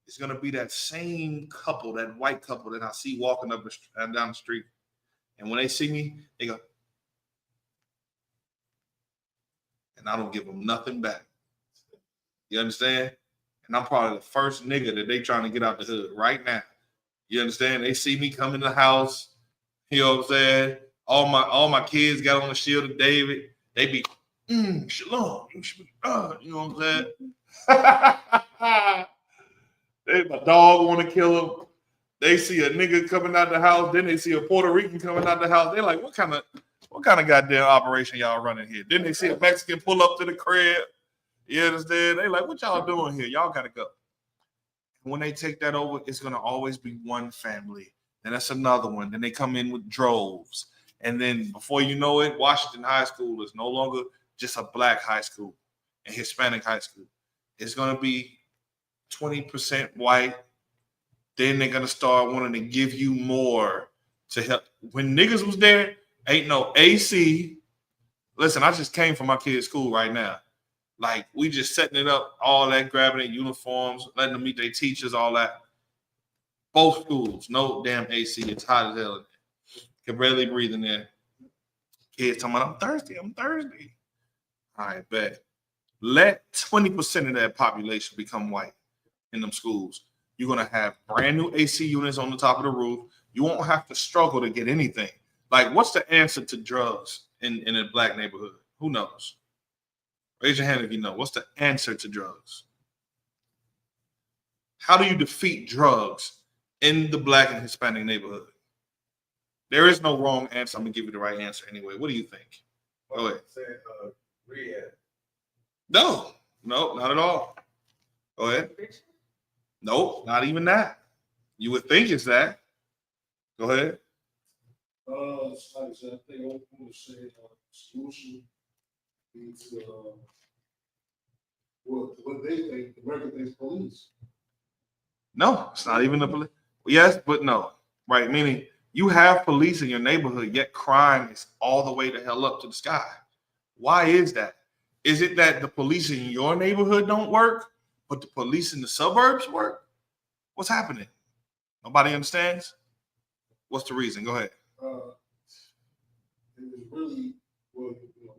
It's gonna be that same couple, that white couple that I see walking up and down the street. And when they see me, they go, and I don't give them nothing back. You understand? And I'm probably the first nigga that they trying to get out the hood right now. You understand? They see me come in the house. You know what I'm saying? All my kids got on the shield of David. They be, shalom. You know what I'm saying? My dog want to kill him. They see a nigga coming out the house. Then they see a Puerto Rican coming out the house. They're like, what kind of goddamn operation y'all running here? Then they see a Mexican pull up to the crib. You understand? They like, what y'all doing here? Y'all got to go. When they take that over, it's going to always be one family. Then that's another one. Then they come in with droves. And then before you know it, Washington High School is no longer just a black high school and Hispanic high school. It's going to be 20% white. Then they're going to start wanting to give you more to help. When niggas was there, ain't no AC. Listen, I just came from my kid's school right now. Like, we just setting it up, all that, grabbing their uniforms, letting them meet their teachers, all that. Both schools, no damn AC. It's hot as hell in there. Can barely breathe in there. Kids talking about, I'm thirsty. All right, bet. Let 20% of that population become white in them schools. You're going to have brand new AC units on the top of the roof. You won't have to struggle to get anything. Like, what's the answer to drugs in a black neighborhood? Who knows? Raise your hand if you know. What's the answer to drugs? How do you defeat drugs in the black and Hispanic neighborhood? There is no wrong answer. I'm going to give you the right answer anyway. What do you think? Go ahead. Rehab. No, not at all. Go ahead. Nope, not even that. You would think it's that. Go ahead. Like I said, I think I would say solution What they think, the American thinks police. No, it's not even the police. Yes, but no. Right, meaning you have police in your neighborhood, yet crime is all the way the hell up to the sky. Why is that? Is it that the police in your neighborhood don't work, but the police in the suburbs work? What's happening? Nobody understands? What's the reason? Go ahead. It was really,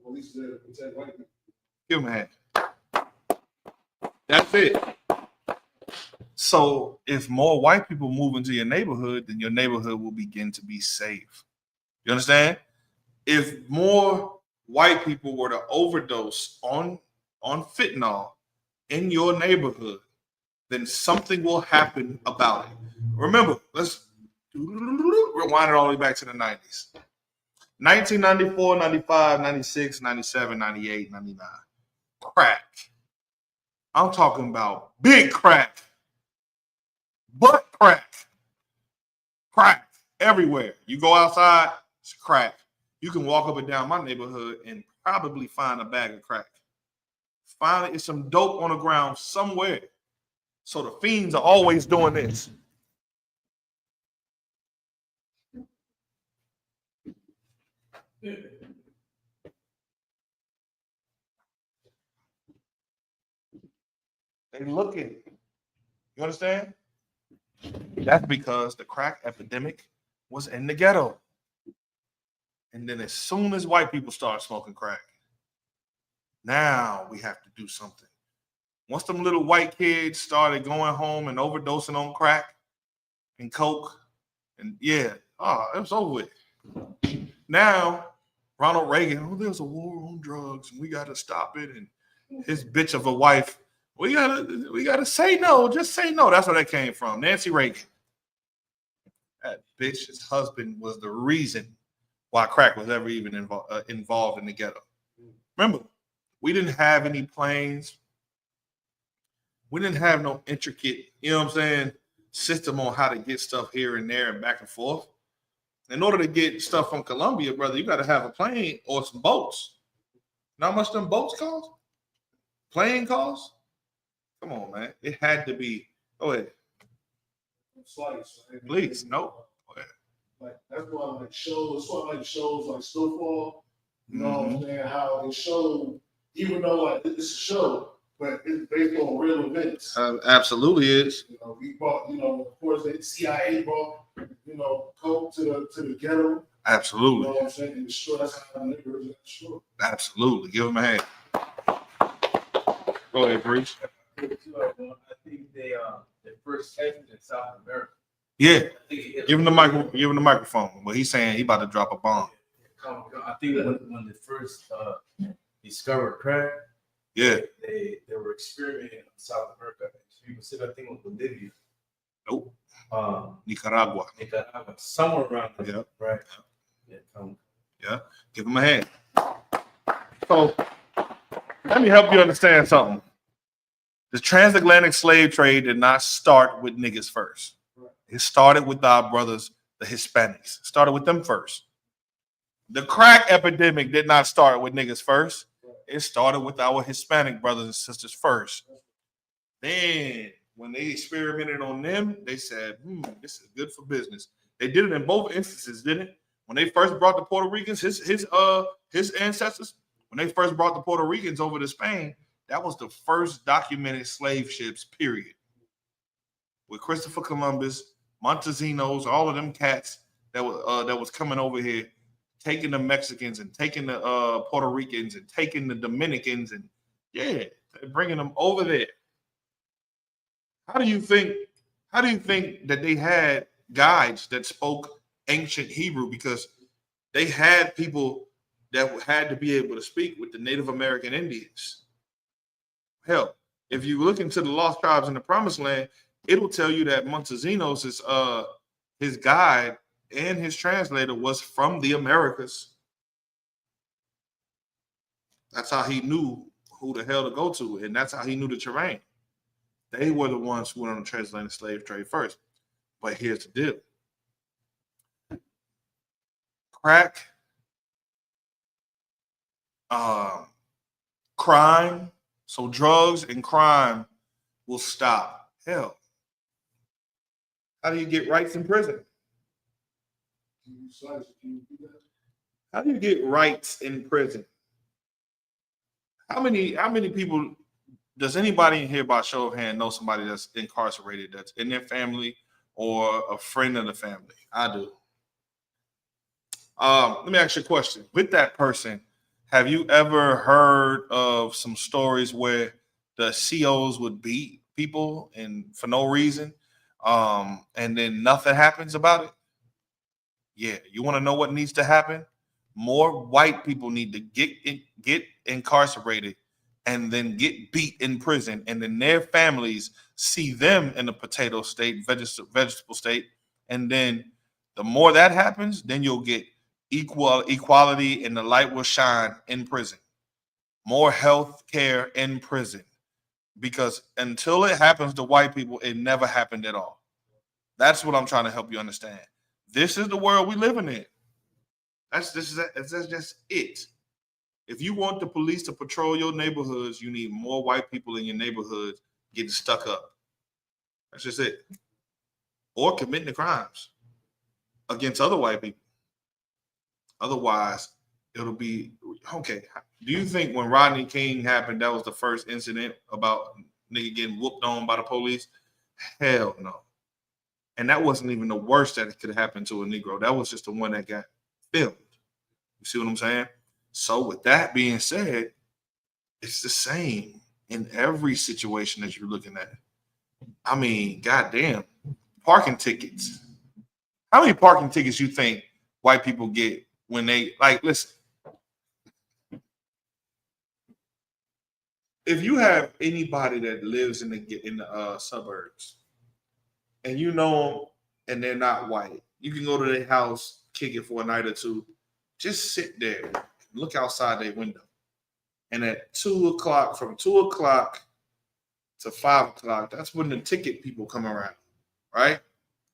police there to protect white people. Give him a hand. That's it. So if more white people move into your neighborhood, then your neighborhood will begin to be safe. You understand? If more white people were to overdose on fentanyl in your neighborhood, then something will happen about it. Remember, let's rewind it all the way back to the 90s. 1994, 95, 96, 97, 98, 99. Crack. I'm talking about big crack. Butt crack. Crack everywhere. You go outside, it's crack. You can walk up and down my neighborhood and probably find a bag of crack. Finally, it's some dope on the ground somewhere. So the fiends are always doing this. They looking. You understand? That's because the crack epidemic was in the ghetto. And then as soon as white people start smoking crack, now we have to do something. Once them little white kids started going home and overdosing on crack and coke, and it was over with. Now, Ronald Reagan, there's a war on drugs and we got to stop it. And his bitch of a wife, we gotta say no. Just say no. That's where that came from. Nancy Reagan. That bitch's husband was the reason why crack was ever even involved in the ghetto. Remember, we didn't have any planes. We didn't have no intricate, system on how to get stuff here and there and back and forth. In order to get stuff from Colombia, brother, you got to have a plane or some boats. Know how much them boats cost? Plane cost? Come on, man. It had to be. Go ahead. Slice. Please, no. Go ahead. Like that's why I like shows. Like Snowfall. You know what I'm saying? How they show, even though like it's a show, but it's based on real events. Absolutely is. We brought, of course, the CIA brought, coke to the ghetto. Absolutely. You know what I'm saying? And destroy. That's how the neighborhoods are destroyed. Absolutely. Give him a hand. Go ahead, Bruce. I think they first tested in South America. Yeah. Give him the microphone. Well, he's saying he about to drop a bomb. I think when they first discovered crack, they were experimenting in South America. People said I think it was Bolivia. Nope. Nicaragua. Somewhere around there. Yeah. Right. Yeah. Give him a hand. So let me help you understand something. The transatlantic slave trade did not start with niggas first. It started with our brothers, the Hispanics. It started with them first. The crack epidemic did not start with niggas first. It started with our Hispanic brothers and sisters first. Then, when they experimented on them, they said, this is good for business. They did it in both instances, didn't it? When they first brought the Puerto Ricans, his ancestors, when they first brought the Puerto Ricans over to Spain, that was the first documented slave ships, period. With Christopher Columbus, Montesinos, all of them cats that was coming over here, taking the Mexicans and taking the Puerto Ricans and taking the Dominicans and bringing them over there. How do you think that they had guides that spoke ancient Hebrew? Because they had people that had to be able to speak with the Native American Indians. Hell, if you look into the lost tribes in the Promised Land, it'll tell you that Montesinos is his guide and his translator was from the Americas. That's how he knew who the hell to go to, and that's how he knew the terrain. They were the ones who went on the transatlantic slave trade first. But here's the deal. Crack crime, so drugs and crime will stop. Hell, how do you get rights in prison? How do you get rights in prison? How many people does anybody in here by show of hand know somebody that's incarcerated that's in their family or a friend of the family? I do. Let me ask you a question. With that person, have you ever heard of some stories where the COs would beat people and for no reason, and then nothing happens about it? Yeah, you want to know what needs to happen? More white people need to get incarcerated and then get beat in prison, and then their families see them in a potato state, vegetable state, and then the more that happens, then you'll get equality, and the light will shine in prison. More health care in prison, because until it happens to white people, it never happened at all. That's what I'm trying to help you understand. This is the world we living in. That's just it. If you want the police to patrol your neighborhoods, you need more white people in your neighborhoods getting stuck up. That's just it. Or committing the crimes against other white people. Otherwise, it'll be okay. Do you think when Rodney King happened, that was the first incident about nigga getting whooped on by the police? Hell no. And that wasn't even the worst that could happen to a Negro. That was just the one that got filmed. You see what I'm saying? So with that being said, it's the same in every situation that you're looking at. I mean, goddamn, parking tickets. How many parking tickets you think white people get when they, like, listen, if you have anybody that lives in the suburbs and you know them and they're not white, you can go to their house, kick it for a night or two, just sit there, look outside their window. And at 2 o'clock, from 2 o'clock to 5 o'clock, that's when the ticket people come around, right?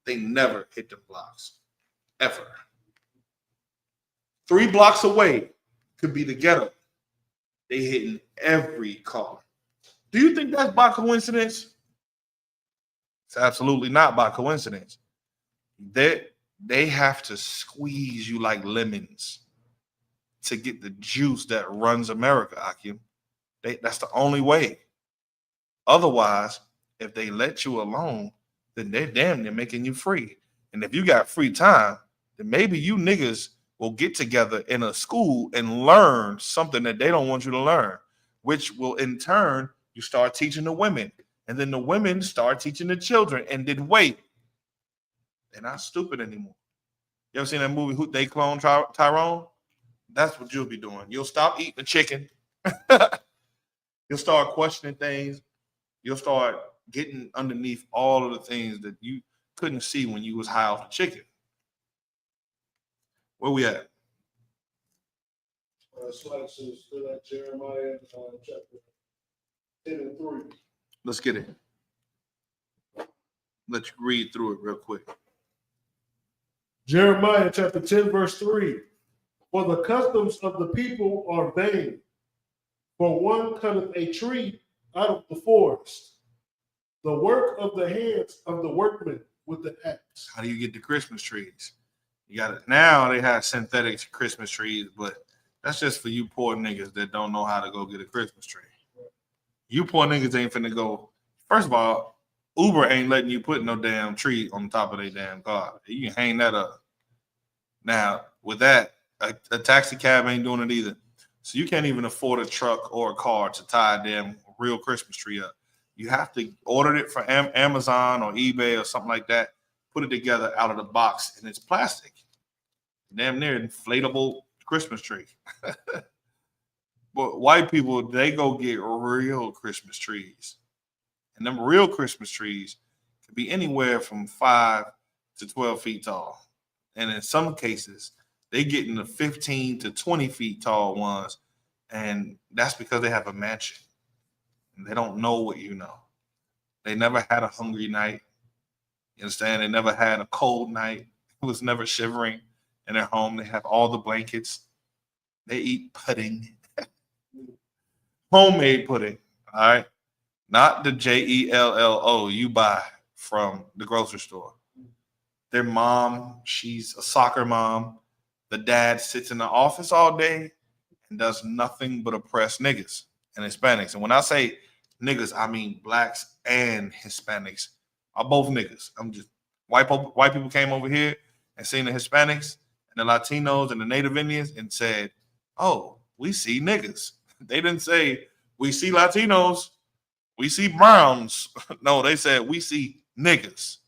They never hit the blocks, ever. 3 blocks away could be the ghetto. They hitting every car. Do you think that's by coincidence? It's absolutely not by coincidence. They have to squeeze you like lemons to get the juice that runs America, Akim. That's the only way. Otherwise, if they let you alone, then they're damn near making you free. And if you got free time, then maybe you niggas will get together in a school and learn something that they don't want you to learn, which will in turn, you start teaching the women. And then the women start teaching the children. And then wait, they're not stupid anymore. You ever seen that movie, Who They Clone Tyrone? That's what you'll be doing. You'll stop eating the chicken. You'll start questioning things. You'll start getting underneath all of the things that you couldn't see when you was high off the chicken. Where we at? Swag says still at Jeremiah chapter 10 and 3. Let's get it. Let you read through it real quick. Jeremiah chapter 10, verse 3. For the customs of the people are vain. For one cutteth a tree out of the forest, the work of the hands of the workmen with the axe. How do you get the Christmas trees? You got it. Now they have synthetic Christmas trees, but that's just for you poor niggas that don't know how to go get a Christmas tree. You poor niggas ain't finna go. First of all, Uber ain't letting you put no damn tree on top of their damn car. You can hang that up. Now, with that, a taxi cab ain't doing it either. So you can't even afford a truck or a car to tie a damn real Christmas tree up. You have to order it from Amazon or eBay or something like that, put it together out of the box, and it's plastic. Damn near inflatable Christmas tree. But white people, they go get real Christmas trees. And them real Christmas trees could be anywhere from 5 to 12 feet tall. And in some cases, they get in the 15 to 20 feet tall ones. And that's because they have a mansion. And they don't know what you know. They never had a hungry night. You understand? They never had a cold night. It was never shivering in their home. They have all the blankets. They eat pudding. Homemade pudding. All right. Not the JELLO you buy from the grocery store. Their mom, she's a soccer mom. The dad sits in the office all day and does nothing but oppress niggas and Hispanics. And when I say niggas, I mean blacks and Hispanics are both niggas. I'm just white people came over here and seen the Hispanics and the Latinos and the Native Indians and said, "Oh, we see niggas." They didn't say we see Latinos, we see browns. No, they said we see niggas.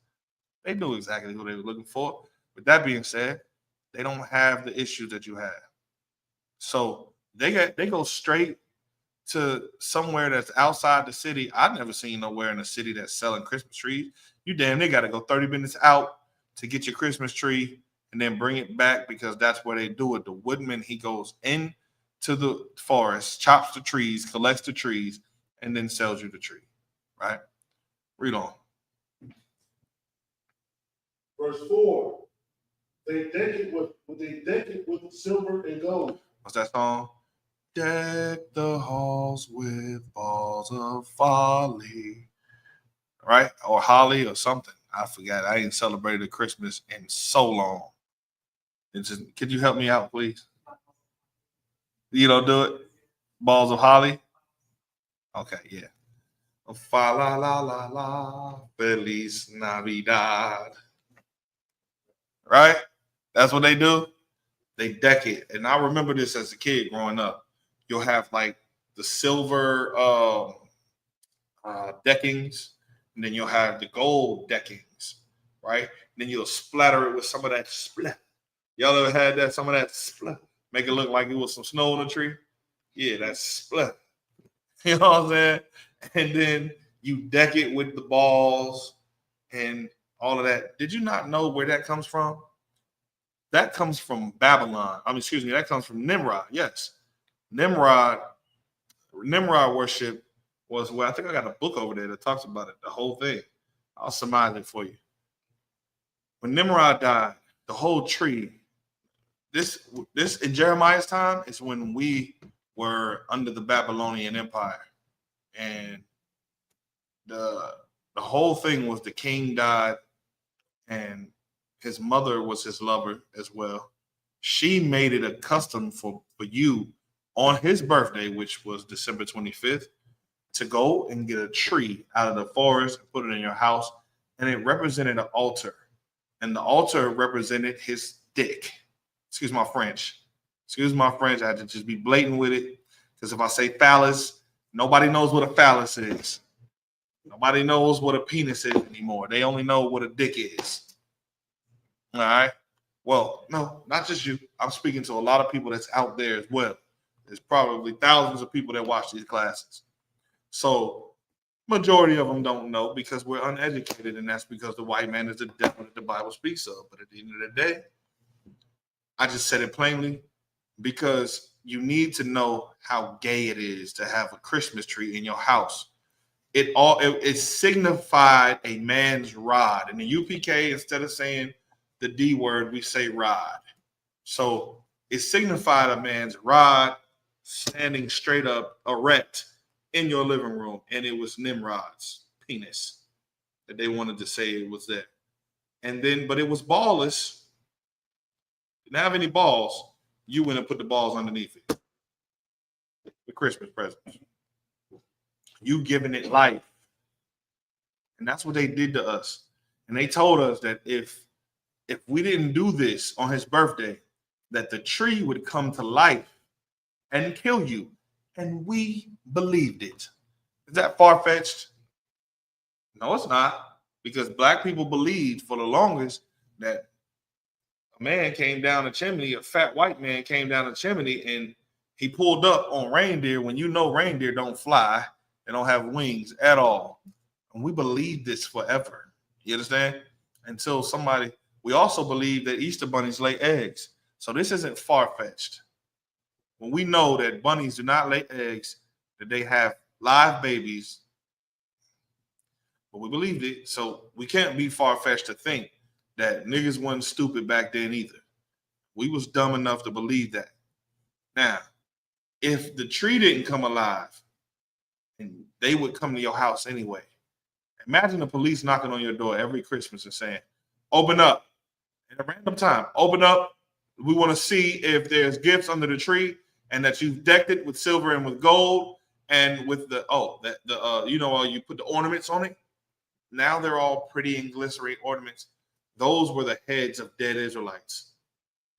They knew exactly who they were looking for. With that being said, they don't have the issues that you have. So they go straight to somewhere that's outside the city. I've never seen nowhere in a city that's selling Christmas trees. You damn, they got to go 30 minutes out to get your Christmas tree and then bring it back because that's where they do it. The woodman, he goes into the forest, chops the trees, collects the trees, and then sells you the tree, right? Read on. Verse 4. They deck it with silver and gold. What's that song? Deck the halls with balls of folly, right? Or holly or something. I forgot. I ain't celebrated Christmas in so long. Could you help me out, please? You don't do it? Balls of holly? Okay, yeah. Fa la la la la, Feliz Navidad. Right? That's what they do. They deck it. And I remember this as a kid growing up. You'll have like the silver deckings, and then you'll have the gold deckings, right? And then you'll splatter it with some of that splat. Y'all ever had that? Some of that splat? Make it look like it was some snow on the tree? Yeah, that's splat. You know what I'm saying? And then you deck it with the balls and all of that. Did you not know where that comes from? That comes from Babylon. That comes from Nimrod. Yes. Nimrod worship was I think I got a book over there that talks about it, the whole thing. I'll surmise it for you. When Nimrod died, the whole tree, this in Jeremiah's time is when we were under the Babylonian Empire. And the whole thing was the king died and his mother was his lover as well. She made it a custom for you on his birthday, which was December 25th, to go and get a tree out of the forest and put it in your house. And it represented an altar. And the altar represented his dick. Excuse my French. I had to just be blatant with it. Because if I say phallus, nobody knows what a phallus is. Nobody knows what a penis is anymore. They only know what a dick is. All right. Well, no, not just you. I'm speaking to a lot of people that's out there as well. There's probably thousands of people that watch these classes. So majority of them don't know because we're uneducated, and that's because the white man is the devil that the Bible speaks of. But at the end of the day, I just said it plainly because you need to know how gay it is to have a Christmas tree in your house. It signified a man's rod. In the UPK, instead of saying the D word, we say rod. So it signified a man's rod standing straight up, erect in your living room, and it was Nimrod's penis that they wanted to say it was there. But it was ballless. Didn't have any balls. You went and put the balls underneath it. The Christmas presents. You giving it life. And that's what they did to us. And they told us that if we didn't do this on his birthday, that the tree would come to life and kill you. And we believed it. Is that far-fetched? No, it's not. Because black people believed for the longest that a man came down the chimney, a fat white man came down the chimney, and he pulled up on reindeer when you know reindeer don't fly. They don't have wings at all. And we believed this forever. You understand? Until we also believe that Easter bunnies lay eggs. So this isn't far-fetched. When we know that bunnies do not lay eggs, that they have live babies, but we believed it. So we can't be far-fetched to think that niggas wasn't stupid back then either. We was dumb enough to believe that. Now, if the tree didn't come alive, they would come to your house anyway. Imagine the police knocking on your door every Christmas and saying, open up at a random time. Open up. We want to see if there's gifts under the tree and that you've decked it with silver and with gold and with the you put the ornaments on it. Now they're all pretty and glistering ornaments. Those were the heads of dead Israelites.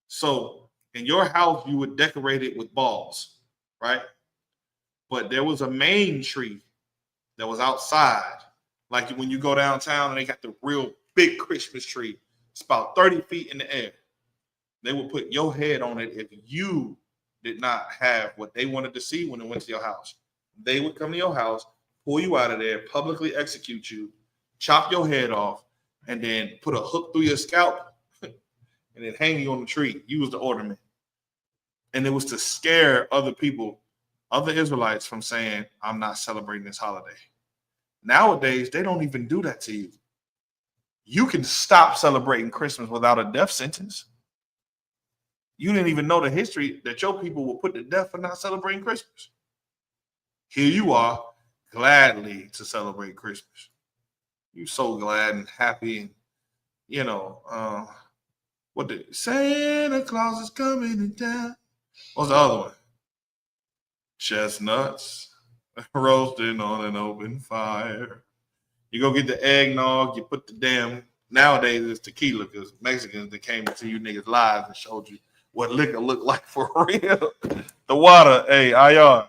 So in your house, you would decorate it with balls, right? But there was a main tree that was outside. Like when you go downtown and they got the real big Christmas tree. It's about 30 feet in the air. They would put your head on it if you did not have what they wanted to see when they went to your house. They would come to your house, pull you out of there, publicly execute you, chop your head off, and then put a hook through your scalp and then hang you on the tree. Use the ornament. And it was to scare other people, other Israelites, from saying, I'm not celebrating this holiday. Nowadays, they don't even do that to you. You can stop celebrating Christmas without a death sentence. You didn't even know the history that your people were put to death for not celebrating Christmas. Here you are, gladly to celebrate Christmas. You're so glad and happy. And, Santa Claus is coming to town. What's the other one? Chestnuts roasting on an open fire. You go get the eggnog, you put nowadays it's tequila because Mexicans that came into you niggas' lives and showed you what liquor looked like for real. The water, hey, IR,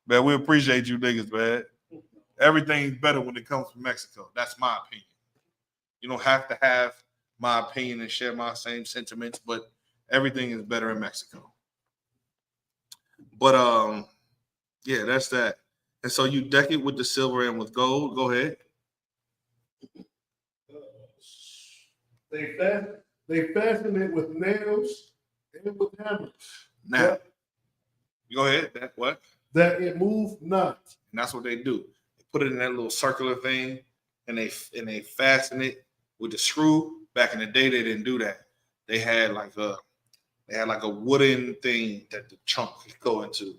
man, we appreciate you niggas, man. Everything's better when it comes from Mexico. That's my opinion. You don't have to have my opinion and share my same sentiments, but everything is better in Mexico. But yeah, that's that. And so you deck it with the silver and with gold. Go ahead. They fasten it with nails and with hammers. Now, you go ahead. That what? That it move not. And that's what they do. They put it in that little circular thing, and they fasten it with the screw. Back in the day, they didn't do that. They had like a wooden thing that the chunk could go into,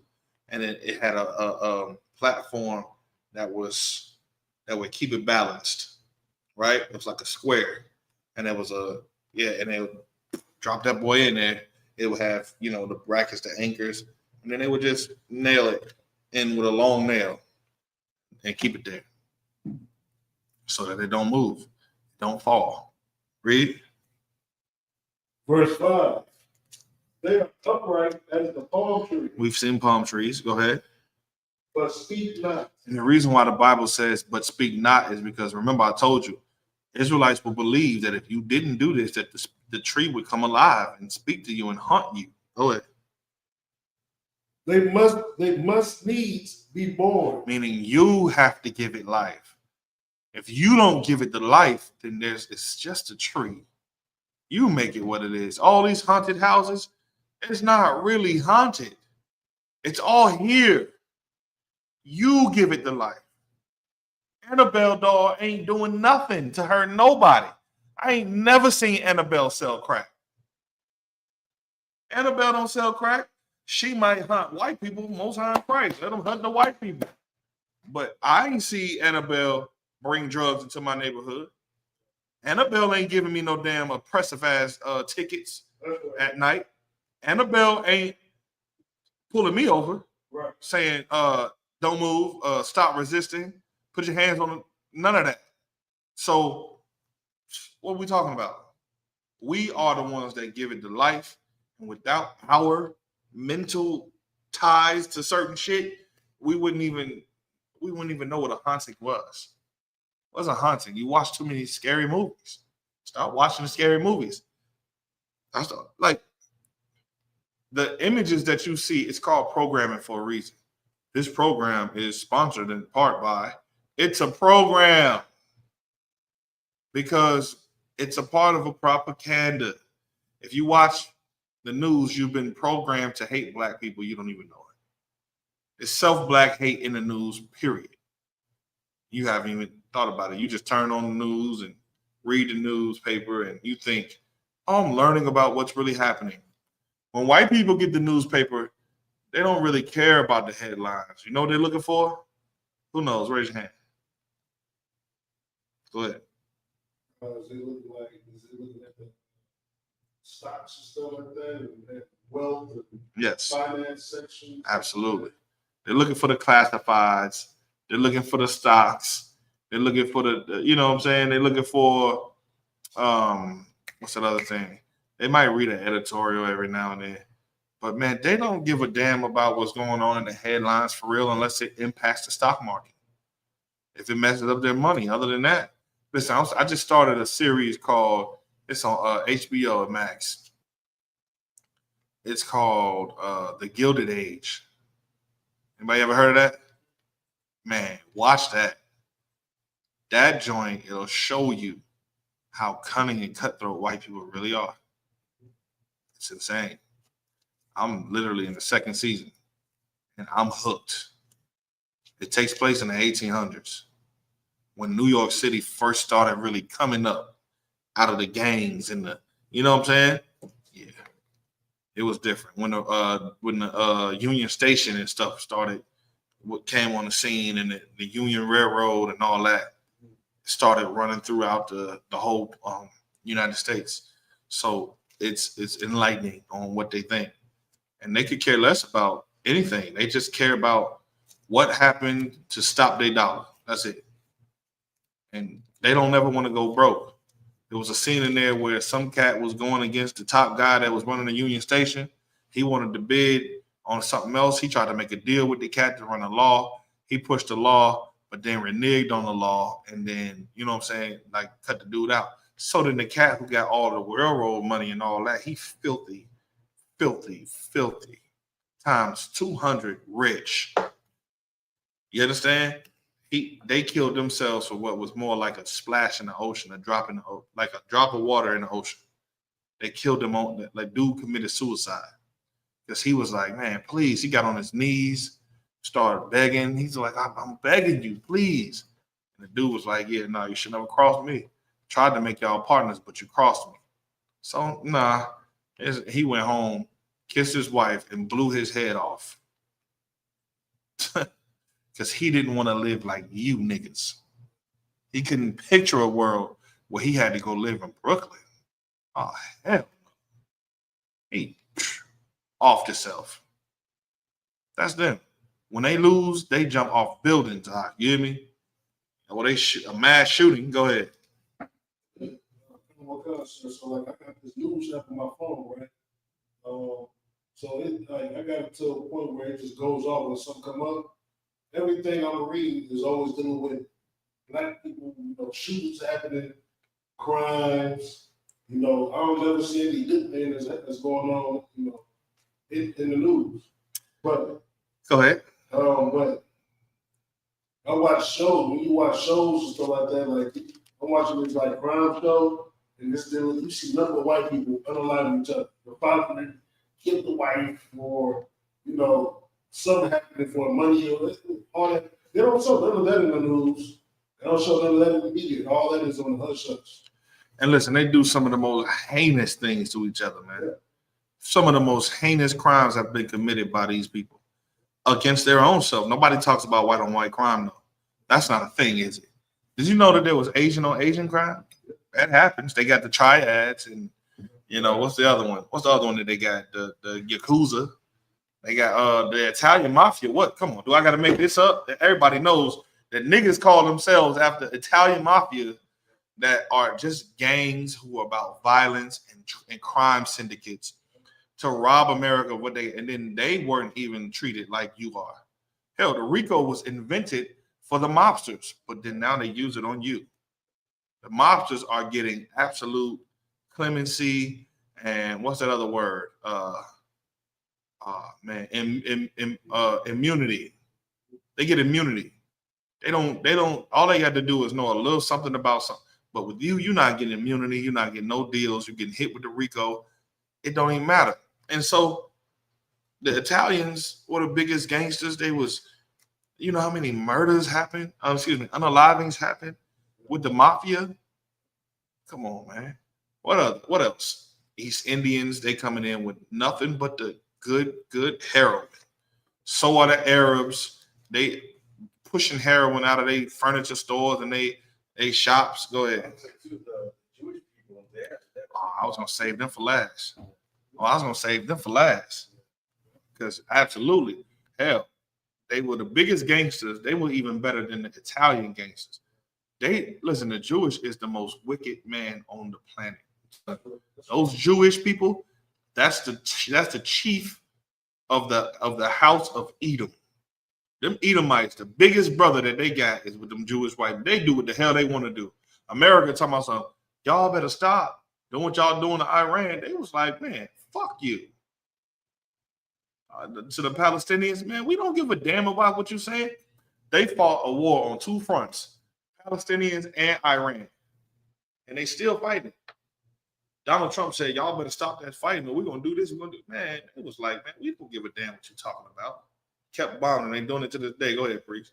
and it had a platform that would keep it balanced, right? It was like a square, and and they would drop that boy in there. It would have the brackets, the anchors, and then they would just nail it in with a long nail and keep it there so that it don't move, don't fall. Read. Verse 5. They are upright as the palm tree. We've seen palm trees. Go ahead. But speak not. And the reason why the Bible says, but speak not, is because, remember, I told you, Israelites will believe that if you didn't do this, that the tree would come alive and speak to you and haunt you. Go ahead. They must needs be born. Meaning you have to give it life. If you don't give it the life, then it's just a tree. You make it what it is. All these haunted houses, it's not really haunted. It's all here. You give it the life. Annabelle doll ain't doing nothing to hurt nobody. I ain't never seen Annabelle sell crack. Annabelle don't sell crack. She might hunt white people, most high price. Let them hunt the white people. But I ain't see Annabelle bring drugs into my neighborhood. Annabelle ain't giving me no damn oppressive ass tickets at night. Annabelle ain't pulling me over, saying, don't move, stop resisting, put your hands on none of that. So what are we talking about? We are the ones that give it the life, and without our mental ties to certain shit, we wouldn't even know what a haunting was. What's a haunting? You watch too many scary movies. Stop watching the scary movies. Like the images that you see, it's called programming for a reason. This program is sponsored in part by It's a Program, because it's a part of a propaganda. If you watch the news, you've been programmed to hate black people. You don't even know it. It's self-black hate in the news, period. You haven't even thought about it. You just turn on the news and read the newspaper and you think, oh, I'm learning about what's really happening. When white people get the newspaper, they don't really care about the headlines. You know what they're looking for? Who knows? Raise your hand. Go ahead. Is it looking at the stocks and stuff like that, and wealth and Yes. finance section? Absolutely. They're looking for the classifieds. They're looking for the stocks. They're looking for the you know what I'm saying? They're looking for what's that other thing? They might read an editorial every now and then. But man, they don't give a damn about what's going on in the headlines for real unless it impacts the stock market. If it messes up their money. Other than that, listen, I just started a series called, it's on HBO Max. It's called The Gilded Age. Anybody ever heard of that? Man, watch that. That joint, it'll show you how cunning and cutthroat white people really are. It's insane. I'm literally in the second season, and I'm hooked. It takes place in the 1800s when New York City first started really coming up out of the gangs and the, you know what I'm saying? Yeah, it was different when the Union Station and stuff started, what came on the scene, and the Union Railroad and all that started running throughout the whole United States. So it's enlightening on what they think. And they could care less about anything. They just care about what happened to stop their dollar. That's it. And they don't ever want to go broke. There was a scene in there where some cat was going against the top guy that was running the Union Station. He wanted to bid on something else. He tried to make a deal with the cat to run a law. He pushed the law, but then reneged on the law. And then, you know what I'm saying, like cut the dude out. So then the cat who got all the railroad money and all that, he filthy times 200 rich. You understand? They killed themselves for what was more like a splash in the ocean, like a drop of water in the ocean. They killed him on, like dude committed suicide because he was like, man, please. He got on his knees, started begging. He's like, I'm begging you, please. And the dude was like, yeah, no, you should never cross me. Tried to make y'all partners, but you crossed me. So nah. He went home, kissed his wife, and blew his head off. Because he didn't want to live like you niggas. He couldn't picture a world where he had to go live in Brooklyn. Oh, hell. He off himself. That's them. When they lose, they jump off buildings. You hear me? Or they a mass shooting. Go ahead. So like I got this news app on my phone, right? So it like I got it to a point where it just goes off when something come up. Everything I'm reading is always dealing with black people, shootings happening, crimes. I don't ever see any good thing that's going on, in the news. But go ahead. But I watch shows. When you watch shows and stuff like that, like I'm watching this like crime show. And this deal, you see nothing but white people unaliving each other. The father killed the wife, or something happening for money, or all that. They don't show none of that in the news. They don't show none of that in the media. All that is on the hush hush. And listen, they do some of the most heinous things to each other, man. Yeah. Some of the most heinous crimes have been committed by these people against their own self. Nobody talks about white on white crime, though. That's not a thing, is it? Did you know that there was Asian on Asian crime? That happens. They got the triads, and what's the other one? What's the other one that they got? The Yakuza. They got the Italian mafia. What? Come on, do I got to make this up? Everybody knows that niggas call themselves after Italian mafia that are just gangs who are about violence and crime syndicates to rob America of what and then they weren't even treated like you are. Hell, the RICO was invented for the mobsters, but then now they use it on you. The mobsters are getting absolute clemency and what's that other word? Immunity. They get immunity. They don't. All they got to do is know a little something about something. But with you, you're not getting immunity. You're not getting no deals. You're getting hit with the RICO. It don't even matter. And so the Italians were the biggest gangsters. They was, how many murders happened? Unalivings happened with the mafia. Come on, man. What else? East Indians, they coming in with nothing but the good heroin. So are the Arabs. They pushing heroin out of their furniture stores and they shops. Go ahead. Oh, I was gonna save them for last. Because absolutely, hell, they were the biggest gangsters. They were even better than the Italian gangsters. Listen, the Jewish is the most wicked man on the planet. Those Jewish people, that's the chief of the house of Edom. Them Edomites, the biggest brother that they got is with them Jewish white. They do what the hell they want to do. America talking about something, y'all better stop doing what y'all doing to Iran. They was like, man, fuck you. To the Palestinians, man, we don't give a damn about what you saying. They fought a war on two fronts, Palestinians and Iran, and they still fighting. Donald Trump said, y'all better stop that fighting or we're going to do this. We're going to do, man, it was like, man, we don't give a damn what you're talking about. Kept bombing. They doing it to this day. Go ahead, Priest.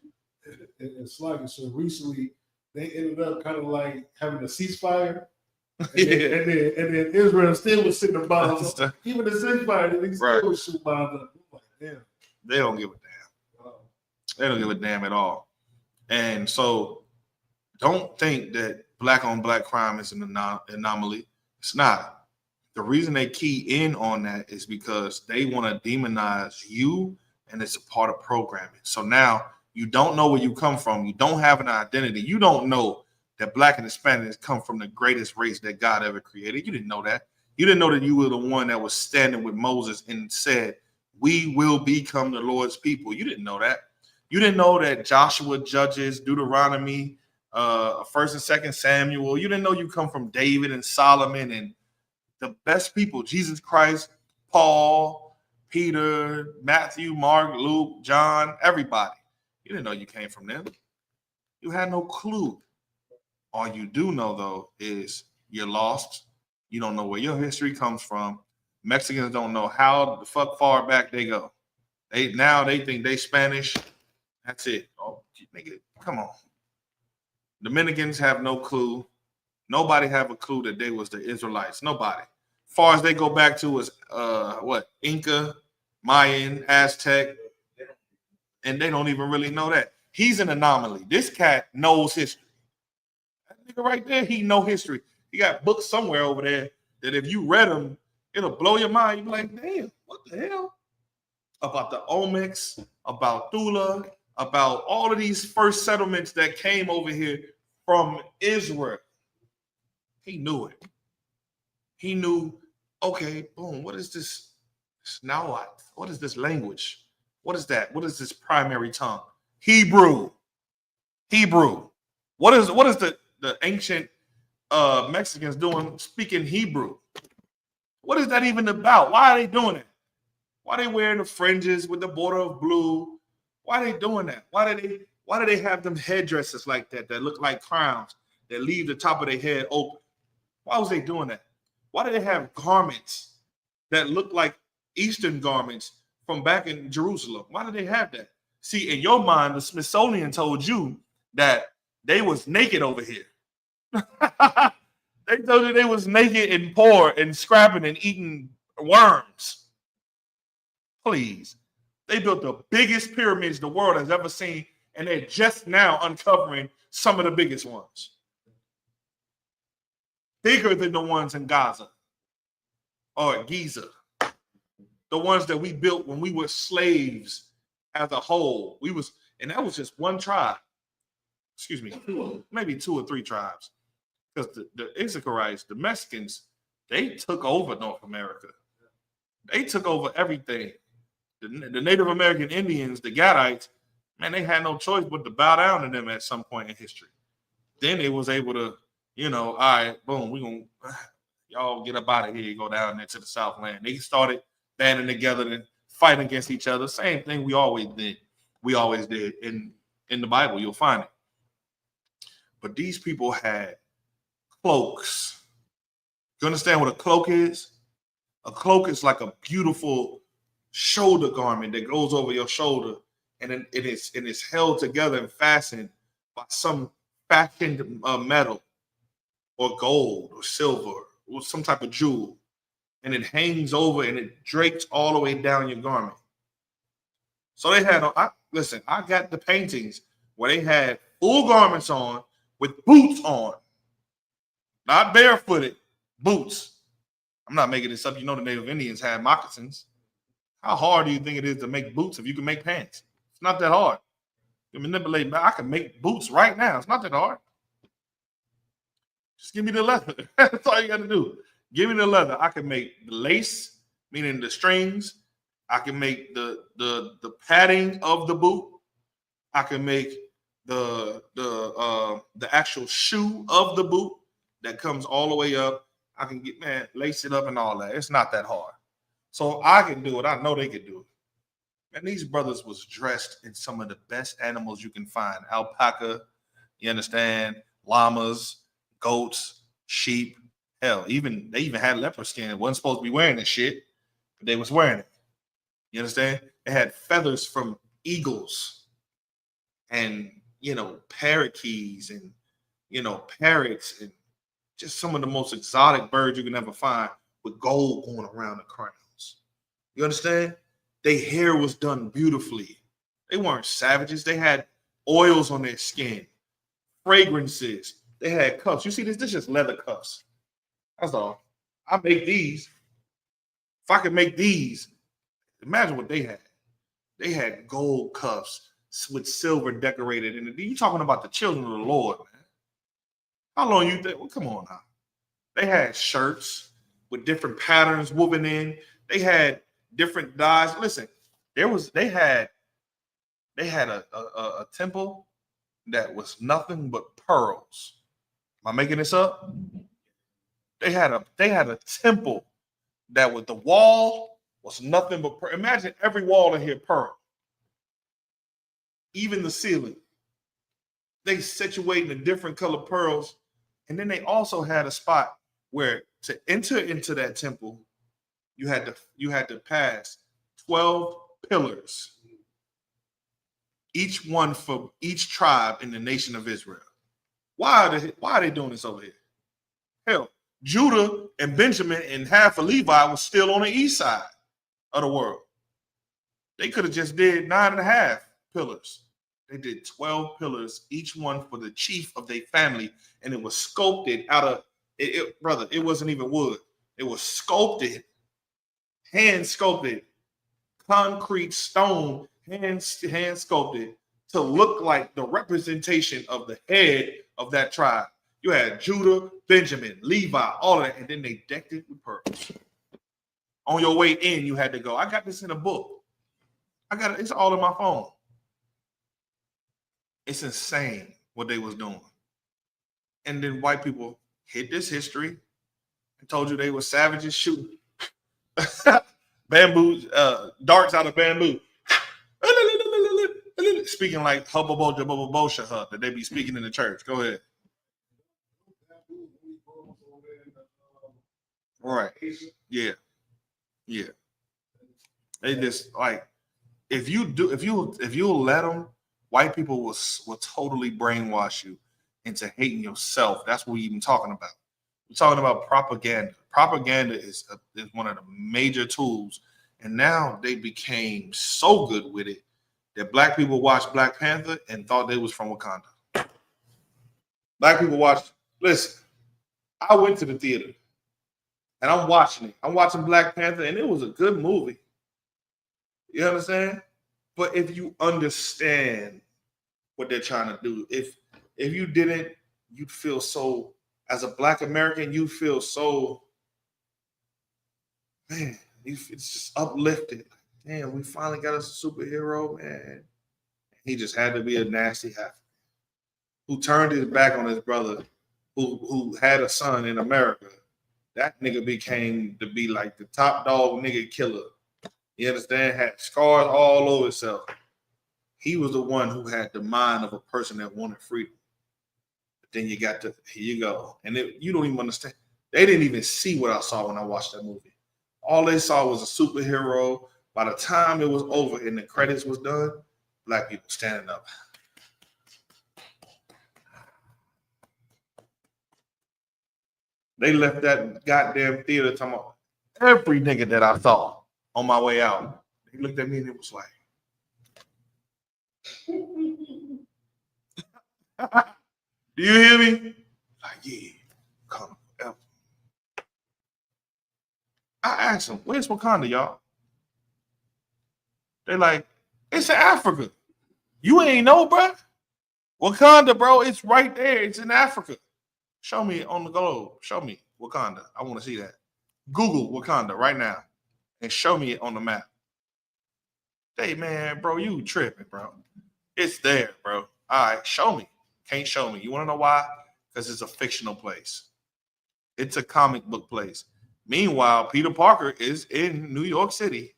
It's like, so recently they ended up kind of like having a ceasefire. And then Israel still was sitting bombs. Even the ceasefire, they still was shooting bombs up. Like, damn. They don't give a damn. They don't give a damn at all. And so don't think that black on black crime is an anomaly. It's not. The reason they key in on that is because they want to demonize you, and it's a part of programming. So now you don't know where you come from. You don't have an identity. You don't know that black and Hispanics come from the greatest race that God ever created. You didn't know that. You didn't know that you were the one that was standing with Moses and said, we will become the Lord's people. You didn't know that. You didn't know that Joshua, Judges, Deuteronomy, 1st and 2nd Samuel. You didn't know you come from David and Solomon and the best people, Jesus Christ, Paul, Peter, Matthew, Mark, Luke, John, everybody. You didn't know you came from them. You had no clue. All you do know, though, is you're lost. You don't know where your history comes from. Mexicans don't know how the fuck far back they go. They think they Spanish. That's it. Oh, nigga, come on. Dominicans have no clue. Nobody have a clue that they was the Israelites. Nobody. As far as they go back to is Inca, Mayan, Aztec, and they don't even really know that. He's an anomaly. This cat knows history. That nigga right there, he know history. He got books somewhere over there that if you read them, it'll blow your mind. You'll be like, damn, what the hell? About the Olmecs, about Thula, about all of these first settlements that came over here from Israel. He knew it. He knew, okay, boom, what is this? Now what is this language? What is that? What is this primary tongue? Hebrew. What is the ancient Mexicans doing speaking Hebrew? What is that even about? Why are they doing it? Why are they wearing the fringes with the border of blue? Why are they doing that? Why do they have them headdresses like that look like crowns that leave the top of their head open? Why was they doing that? Why do they have garments that look like Eastern garments from back in Jerusalem? Why do they have that? See, in your mind, the Smithsonian told you that they was naked over here. They told you they was naked and poor and scrapping and eating worms. Please. They built the biggest pyramids the world has ever seen, and they're just now uncovering some of the biggest ones. Bigger than the ones in Gaza or Giza. The ones that we built when we were slaves as a whole. And that was just one tribe. Excuse me, maybe 2 or 3 tribes. Because the Isukkites, the Mexicans, they took over North America. They took over everything. The Native American Indians, the Gadites, man, they had no choice but to bow down to them at some point in history. Then they was able to, all right, boom, we're going to, y'all get up out of here, go down there to the Southland. They started banding together and fighting against each other. Same thing we always did. We always did. In the Bible, you'll find it. But these people had cloaks. You understand what a cloak is? A cloak is like a beautiful shoulder garment that goes over your shoulder, and it is held together and fastened by some fashioned metal or gold or silver or some type of jewel, and it hangs over and it drapes all the way down your garment. So they had I got the paintings where they had full garments on with boots on, not barefooted, boots. I'm not making this up. You know the Native Indians had moccasins. How hard do you think it is to make boots if you can make pants? It's not that hard. You manipulate. I can make boots right now. It's not that hard. Just give me the leather. That's all you got to do. Give me the leather. I can make the lace, meaning the strings. I can make the padding of the boot. I can make the actual shoe of the boot that comes all the way up. I can lace it up and all that. It's not that hard. So I can do it. I know they can do it. And these brothers was dressed in some of the best animals you can find. Alpaca, you understand? Llamas, goats, sheep. Hell, they even had leopard skin. Wasn't supposed to be wearing this shit, but they was wearing it. You understand? They had feathers from eagles and, parakeets and, parrots and just some of the most exotic birds you can ever find with gold going around the crowns. You understand? Their hair was done beautifully. They weren't savages. They had oils on their skin, fragrances. They had cuffs. You see this? This is just leather cuffs. That's all. I make these. If I could make these, imagine what they had. They had gold cuffs with silver decorated in it. You talking about the children of the Lord, man. How long you think? Well, come on now. They had shirts with different patterns woven in. They had different dyes. Listen, they had a temple that was nothing but pearls. Am I making this up? They had a temple that with the wall was nothing but pearl. Imagine every wall in here pearl. Even the ceiling. They situated in different color pearls. And then they also had a spot where to enter into that temple, you had to pass 12 pillars, each one for each tribe in the nation of Israel. Why are they doing this over here? Hell, Judah and Benjamin and half of Levi was still on the east side of the world. They could have just did 9.5 pillars. They did 12 pillars, each one for the chief of their family, and it was sculpted out of it. Brother, it wasn't even wood. It was sculpted, hand sculpted, concrete stone, hand sculpted to look like the representation of the head of that tribe. You had Judah, Benjamin, Levi, all of that, and then they decked it with pearls. On your way in, you had to go. I got this in a book. It's all in my phone. It's insane what they was doing. And then white people hid this history and told you they were savages shooting bamboo, darts out of bamboo. Speaking like Hubba Bosha that they be speaking in the church. Go ahead. All right. Yeah. They just like if you let them, white people will totally brainwash you into hating yourself. That's what we're even talking about. We're talking about propaganda. Propaganda is one of the major tools, and now they became so good with it that black people watched Black Panther and thought they was from Wakanda. Black people watched. Listen, I went to the theater and I'm watching it. I'm watching Black Panther, and it was a good movie. You understand? But if you understand what they're trying to do, if you didn't, you'd feel so, as a Black American, you feel so, man, it's just uplifted. Damn, we finally got us a superhero, man. He just had to be a nasty half who turned his back on his brother, who had a son in America. That nigga became to be like the top dog nigga killer. You understand? Had scars all over himself. He was the one who had the mind of a person that wanted freedom. But then you got to, here you go. And you don't even understand. They didn't even see what I saw when I watched that movie. All they saw was a superhero. By the time it was over and the credits was done, black people standing up. They left that goddamn theater talking about every nigga that I saw on my way out. He looked at me and it was like, Do you hear me? Like, yeah, come on. I asked them, where's Wakanda, y'all? They're like, it's in Africa. You ain't know, bro. Wakanda, bro, it's right there. It's in Africa. Show me on the globe. Show me Wakanda. I want to see that. Google Wakanda right now and show me it on the map. Hey, man, bro, you tripping, bro. It's there, bro. All right, show me. Can't show me. You want to know why? Because it's a fictional place. It's a comic book place. Meanwhile, Peter Parker is in New York City.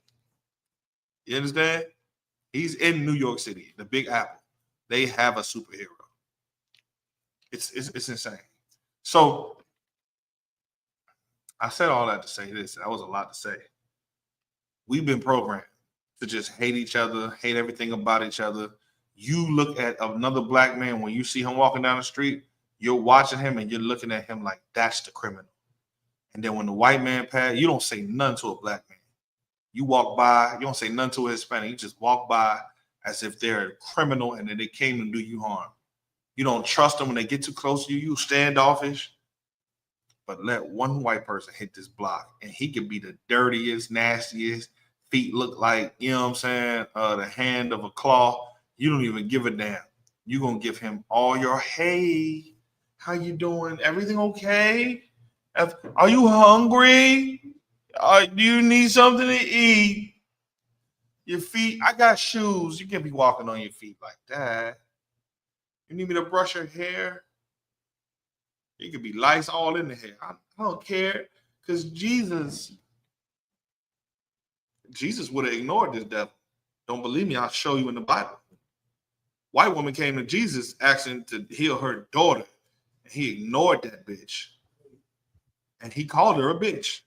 You understand? He's in New York City, the Big Apple. They have a superhero. It's insane. So I said all that to say this. That was a lot to say. We've been programmed to just hate each other, hate everything about each other. You look at another black man, when you see him walking down the street, you're watching him and you're looking at him like that's the criminal. And then when the white man passed, you don't say nothing to a black man. You walk by, you don't say nothing to a Hispanic. You just walk by as if they're a criminal and that they came to do you harm. You don't trust them when they get too close to you. You standoffish. But let one white person hit this block and he could be the dirtiest, nastiest, feet look like, you know what I'm saying, the hand of a claw. You don't even give a damn. You're going to give him all your, hey, how you doing? Everything okay? Are you hungry? Do you need something to eat? Your feet, I got shoes. You can't be walking on your feet like that. You need me to brush your hair? It could be lice all in the hair. I don't care, because Jesus would have ignored this devil. Don't believe me? I'll show you in the Bible. White woman came to Jesus asking to heal her daughter, and he ignored that bitch. And he called her a bitch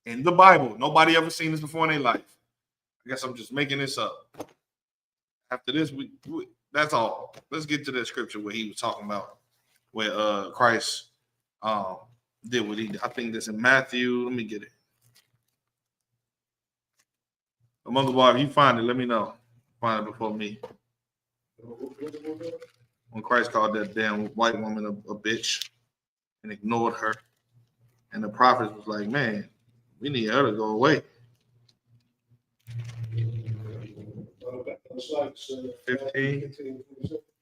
in the Bible. Nobody ever seen this before in their life. I guess I'm just making this up. After this, that's all. Let's get to that scripture where he was talking about where Christ did what he did. I think that's in Matthew. Let me get it. Among boy, if you find it, let me know. Find it before me. When Christ called that damn white woman a bitch and ignored her. And the prophet was like, man, we need her to go away. 15.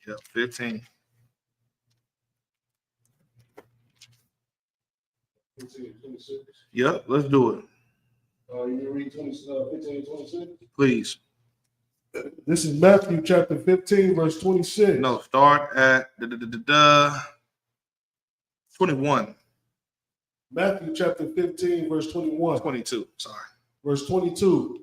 Yeah, 15. 26. Yep, let's do it. You read 15 and 26? Please. This is Matthew chapter 15, verse 26. No, start at 21. Matthew chapter 15, verse 21. 22, sorry. Verse 22.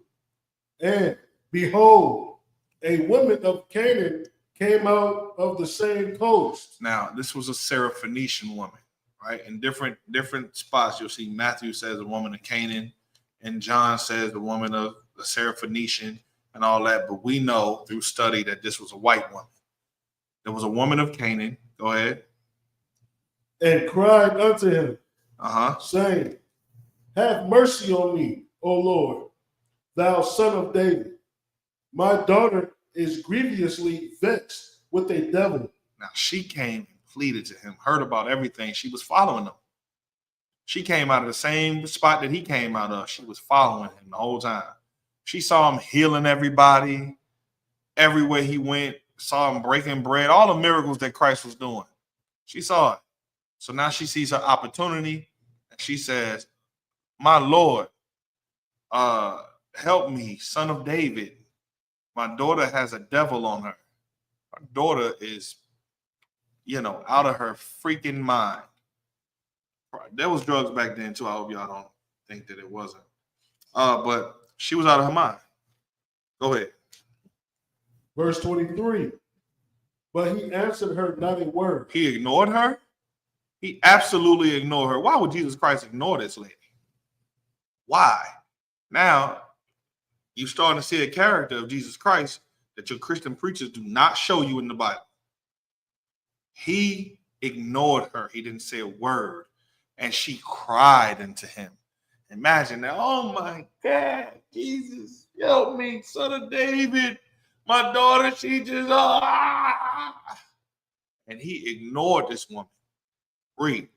And behold, a woman of Canaan came out of the same coast. Now, this was a Syrophoenician woman, right? In different spots, you'll see Matthew says a woman of Canaan, and John says the woman of the Syrophoenician and all that. But we know through study that this was a white woman. There was a woman of Canaan. Go ahead. And cried unto him, saying, have mercy on me, O Lord, thou son of David. My daughter is grievously vexed with a devil. Now she came and pleaded to him, heard about everything. She was following him. She came out of the same spot that he came out of. She was following him the whole time. She saw him healing everybody everywhere he went, saw him breaking bread, all the miracles that Christ was doing. She saw it. So now she sees her opportunity and she says, my Lord, help me, son of David. My daughter has a devil on her. Her daughter is, out of her freaking mind. There was drugs back then too. I hope y'all don't think that it wasn't. But she was out of her mind. Go ahead. Verse 23. But he answered her not a word. He ignored her? He absolutely ignored her. Why would Jesus Christ ignore this lady? Why? Now, you're starting to see a character of Jesus Christ that your Christian preachers do not show you in the Bible. He ignored her. He didn't say a word. And she cried unto him. Imagine that. Oh my God, Jesus, help me, son of David. My daughter, she just, and he ignored this woman. Read.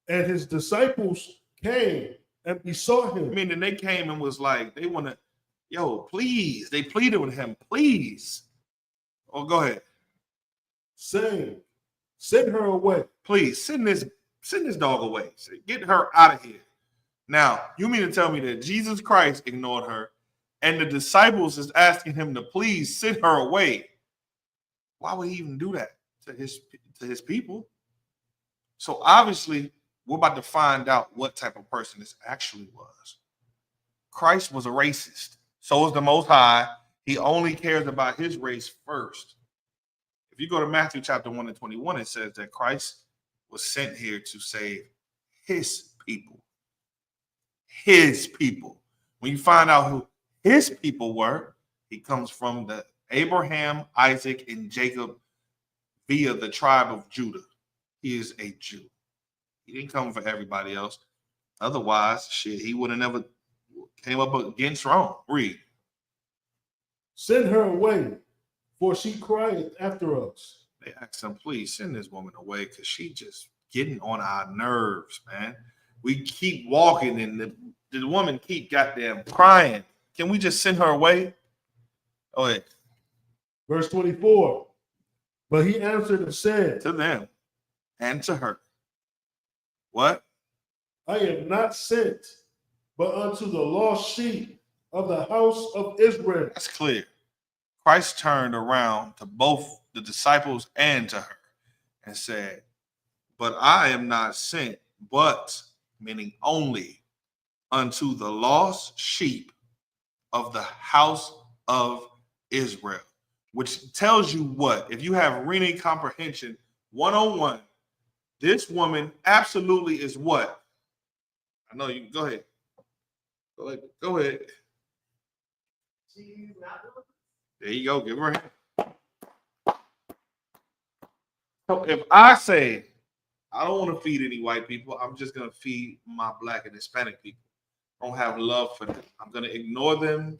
And his disciples came and besought him. Meaning they came and was like, they want to, yo, please. They pleaded with him, please. Oh, go ahead. Saying, send her away. Please, send this dog away. Get her out of here. Now, you mean to tell me that Jesus Christ ignored her and the disciples is asking him to please send her away? Why would he even do that to his people? So obviously, we're about to find out what type of person this actually was. Christ was a racist. So is the Most High. He only cares about his race first. If you go to Matthew chapter 1 and 21, it says that Christ was sent here to save his people. His people. When you find out who his people were, he comes from the Abraham, Isaac, and Jacob via the tribe of Judah. He is a Jew. He didn't come for everybody else. Otherwise, shit, he would have never came up against Rome. Read. Send her away, for she cried after us. They asked him, please send this woman away because she just getting on our nerves, man. We keep walking and the woman keep goddamn crying. Can we just send her away? Oh, wait. Verse 24. But he answered and said to them and to her, what? I am not sent, but unto the lost sheep of the house of Israel. That's clear. Christ turned around to both the disciples and to her and said, but I am not sent, but, meaning only, unto the lost sheep of the house of Israel. Which tells you what? If you have reading comprehension 101, this woman absolutely is what? I know you. Go ahead. Go ahead. There you go. Give her a hand. So if I say I don't want to feed any white people, I'm just going to feed my black and Hispanic people. I don't have love for them. I'm going to ignore them.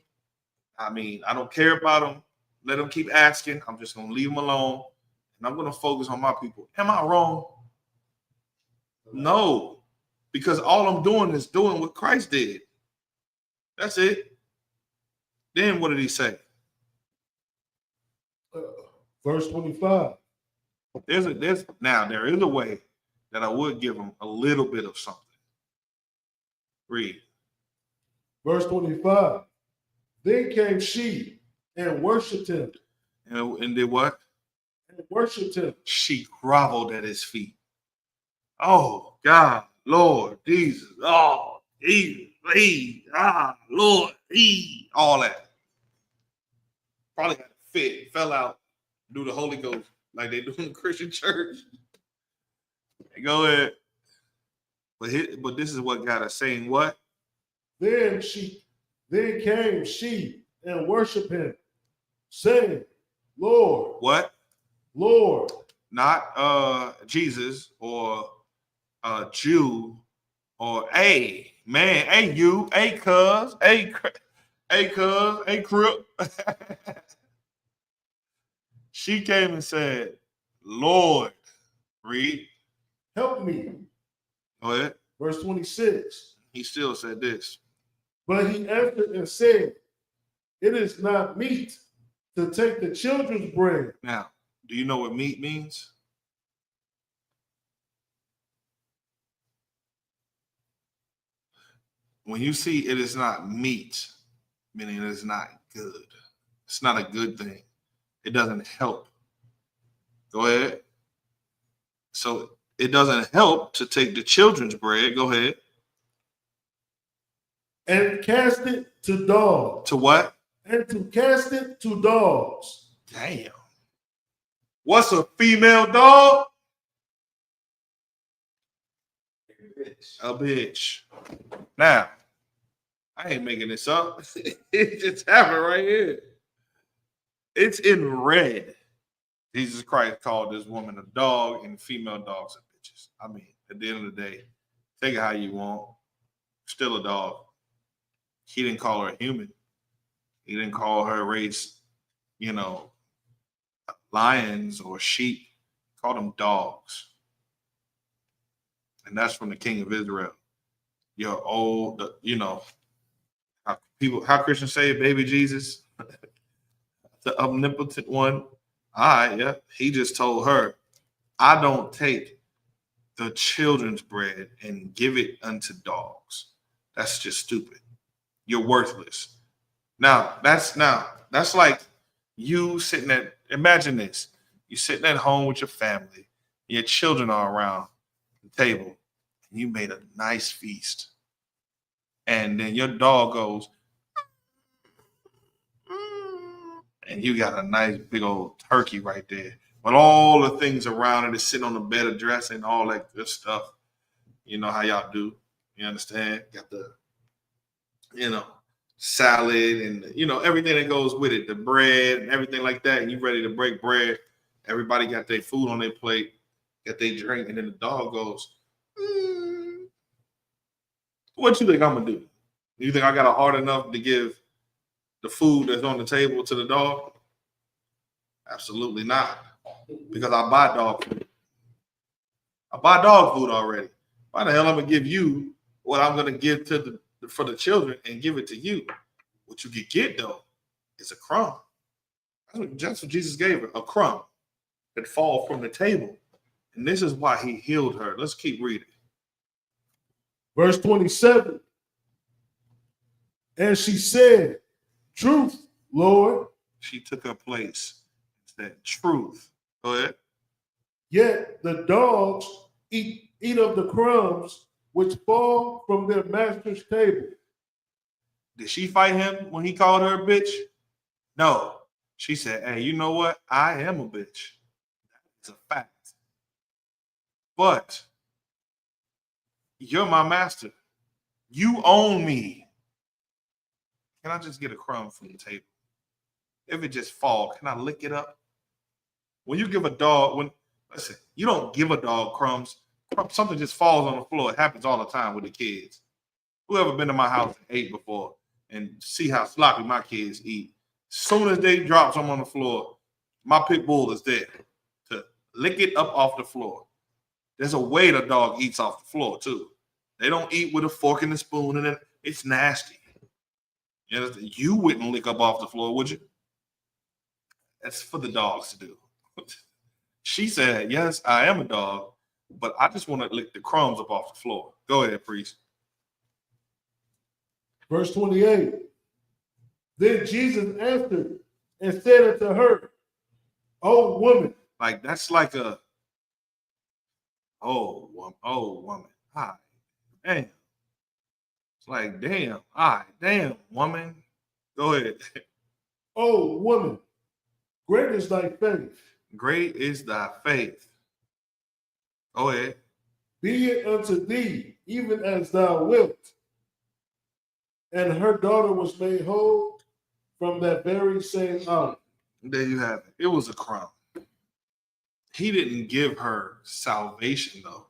I mean, I don't care about them. Let them keep asking. I'm just going to leave them alone. And I'm going to focus on my people. Am I wrong? No. Because all I'm doing is doing what Christ did. That's it. Then what did he say? Verse 25. There is a way that I would give them a little bit of something. Read. Verse 25. Then came she and worshipped him. And did what? And worshipped him. She groveled at his feet. Oh, God, Lord, Jesus. Oh, Jesus, please. Lord, all that. Probably had a fit, fell out, do the Holy Ghost like they do in the Christian church. Go ahead. But this is what got us saying what? Then came she and worshiped him, saying, Lord. What? Lord. Not Jesus or Jew or a man, hey you, hey cuz, hey cuz, hey crip. She came and said, Lord, read. Help me. Go ahead. Verse 26. He still said this. But he answered and said, it is not meet to take the children's bread. Now, do you know what meat means? When you see it is not meat, meaning it is not good. It's not a good thing. It doesn't help. Go ahead. So it doesn't help to take the children's bread. Go ahead. And cast it to dogs. To what? And to cast it to dogs. Damn. What's a female dog? A bitch. Now, I ain't making this up. It just happened right here. It's in red. Jesus Christ called this woman a dog and female dogs are bitches. I mean, at the end of the day, take it how you want. Still a dog. He didn't call her a human. He didn't call her race, lions or sheep. He called them dogs. And that's from the King of Israel. Your old, how Christians say it, baby Jesus, the omnipotent one. All right, yeah. He just told her, I don't take the children's bread and give it unto dogs. That's just stupid. You're worthless. Now that's like you sitting imagine this. You're sitting at home with your family, your children are around the table, and you made a nice feast. And then your dog goes, and you got a nice big old turkey right there. But all the things around it is sitting on the bed of dressing, all that good stuff. You know how y'all do. You understand? Got the, salad and, everything that goes with it, the bread and everything like that. And you ready to break bread. Everybody got their food on their plate, got their drink, and then the dog goes, What you think I'm going to do? You think I got a heart enough to give the food that's on the table to the dog? Absolutely not. Because I buy dog food. I buy dog food already. Why the hell I'm gonna give you what I'm gonna give for the children and give it to you? What you could get though is a crumb. That's what Jesus gave her, a crumb that fall from the table. And this is why he healed her. Let's keep reading. Verse 27. And she said, Truth, Lord. She took her place. Said, Truth. Go ahead. Yet the dogs eat of the crumbs which fall from their master's table. Did she fight him when he called her a bitch? No. She said, hey, you know what? I am a bitch. It's a fact. But you're my master. You own me. Can I just get a crumb from the table? If it just fall, can I lick it up? When you give a dog, listen, you don't give a dog crumbs. Something just falls on the floor. It happens all the time with the kids. Whoever been to my house and ate before and see how sloppy my kids eat. As soon as they drop something on the floor, my pit bull is there to lick it up off the floor. There's a way the dog eats off the floor too. They don't eat with a fork and a spoon, and it's nasty. You wouldn't lick up off the floor, would you? That's for the dogs to do. She said, yes, I am a dog, but I just want to lick the crumbs up off the floor. Go ahead, priest. Verse 28. Then Jesus answered and said unto her, O woman. Like, that's like a, oh woman. Hi. Damn. It's like, damn. All right, damn, woman. Go ahead. Oh, woman. Great is thy faith. Great is thy faith. Go ahead. Be it unto thee, even as thou wilt. And her daughter was made whole from that very same hour. There you have it. It was a crumb. He didn't give her salvation, though.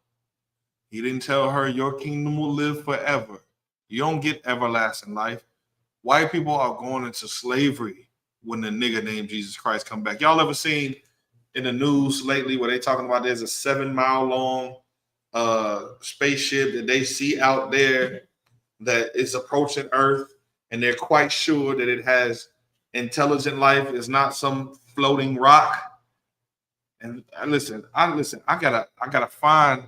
He didn't tell her your kingdom will live forever. You don't get everlasting life. White people are going into slavery when the nigga named Jesus Christ come back. Y'all ever seen in the news lately where they talking about there's a 7-mile long spaceship that they see out there that is approaching Earth, and they're quite sure that it has intelligent life. It's not some floating rock. And I gotta find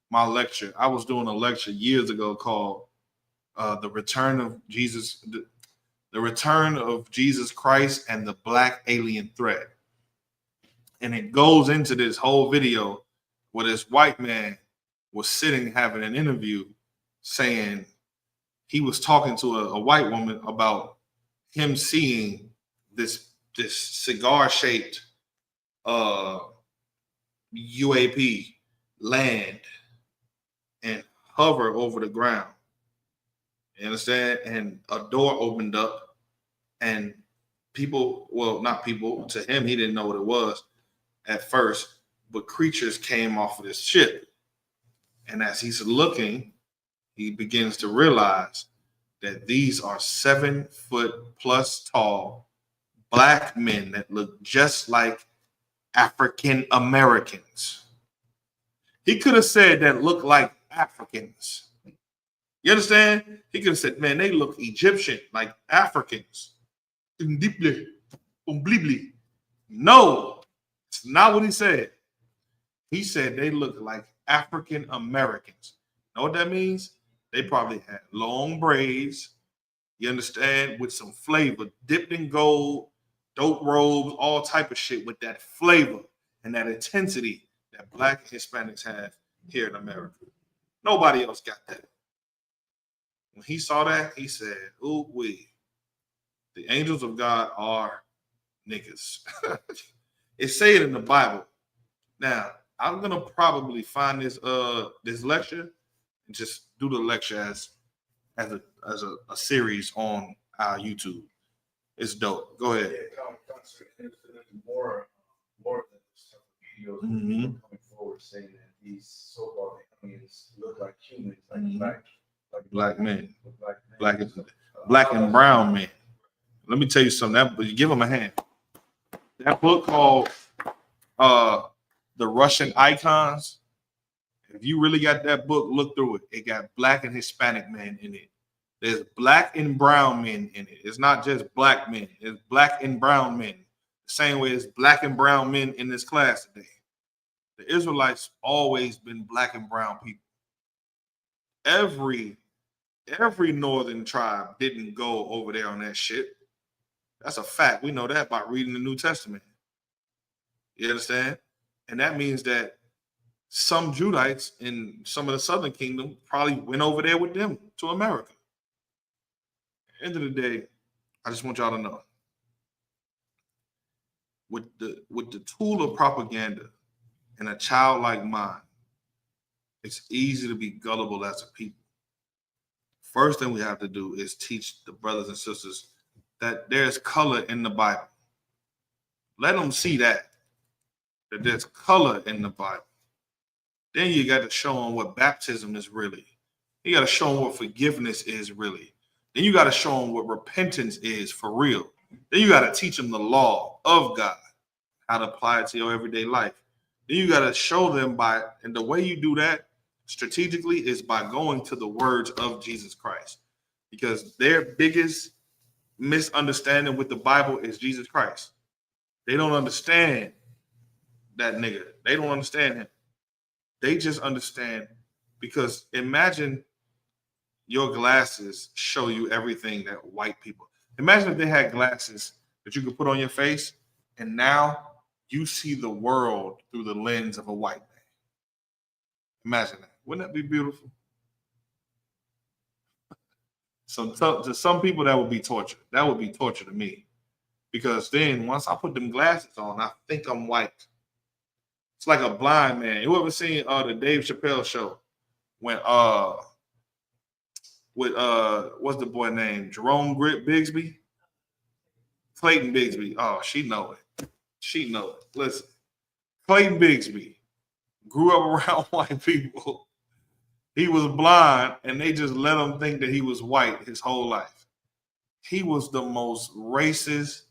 my lecture. I was doing a lecture years ago called "The Return of Jesus," the Return of Jesus Christ and the Black Alien Threat, and it goes into this whole video where this white man was sitting having an interview, saying he was talking to a white woman about him seeing this cigar-shaped UAP land and hover over the ground. You understand? And a door opened up, and people, well, not people, to him, he didn't know what it was at first, but creatures came off of this ship. And as he's looking, he begins to realize that these are 7-foot plus tall black men that look just like African Americans. He could have said that look like Africans. You understand? He could have said, man, they look Egyptian, like Africans. No, it's not what he said. He said they look like African Americans. Know what that means? They probably had long braids, you understand, with some flavor, dipped in gold, dope robes, all type of shit with that flavor and that intensity that Black and Hispanics have here in America. Nobody else got that. When he saw that, he said, ooh, the angels of God are niggas. It say it in the Bible. Now, I'm gonna probably find this lecture and just do the lecture as a series on our YouTube. It's dope. Go ahead. Yeah, more than just videos coming forward saying that these so-called aliens look like humans, like black men, black and brown men. Let me tell you something. But give them a hand. That book called The Russian Icons. If you really got that book, look through it. It got Black and Hispanic men in it. There's Black and brown men in it. It's not just black men. It's Black and brown men. The same way as Black and brown men in this class today. The Israelites always been Black and brown people. Every northern tribe didn't go over there on that shit. That's a fact. We know that by reading the New Testament. You understand? And that means that some Judites in some of the southern kingdom probably went over there with them to America. At the end of the day, I just want y'all to know, with the tool of propaganda and a child like mine, it's easy to be gullible as a people. First thing we have to do is teach the brothers and sisters that there's color in the Bible. Let them see that there's color in the Bible. Then you got to show them what baptism is really. You got to show them what forgiveness is really. Then you got to show them what repentance is for real. Then you got to teach them the law of God, how to apply it to your everyday life. Then you got to show them and the way you do that strategically is by going to the words of Jesus Christ, because their biggest misunderstanding with the Bible is Jesus Christ. They don't understand that nigga. They don't understand him. They just understand, because imagine your glasses show you everything that white people. Imagine if they had glasses that you could put on your face, and now you see the world through the lens of a white man. Imagine that. Wouldn't that be beautiful? So to some people, that would be torture. That would be torture to me, because then once I put them glasses on, I think I'm white. It's like a blind man. You ever seen the Dave Chappelle show when with what's the boy name? Jerome Bigsby? Clayton Bigsby. Oh, she know it. She know it. Listen, Clayton Bigsby grew up around white people. He was blind, and they just let him think that he was white his whole life. He was the most racist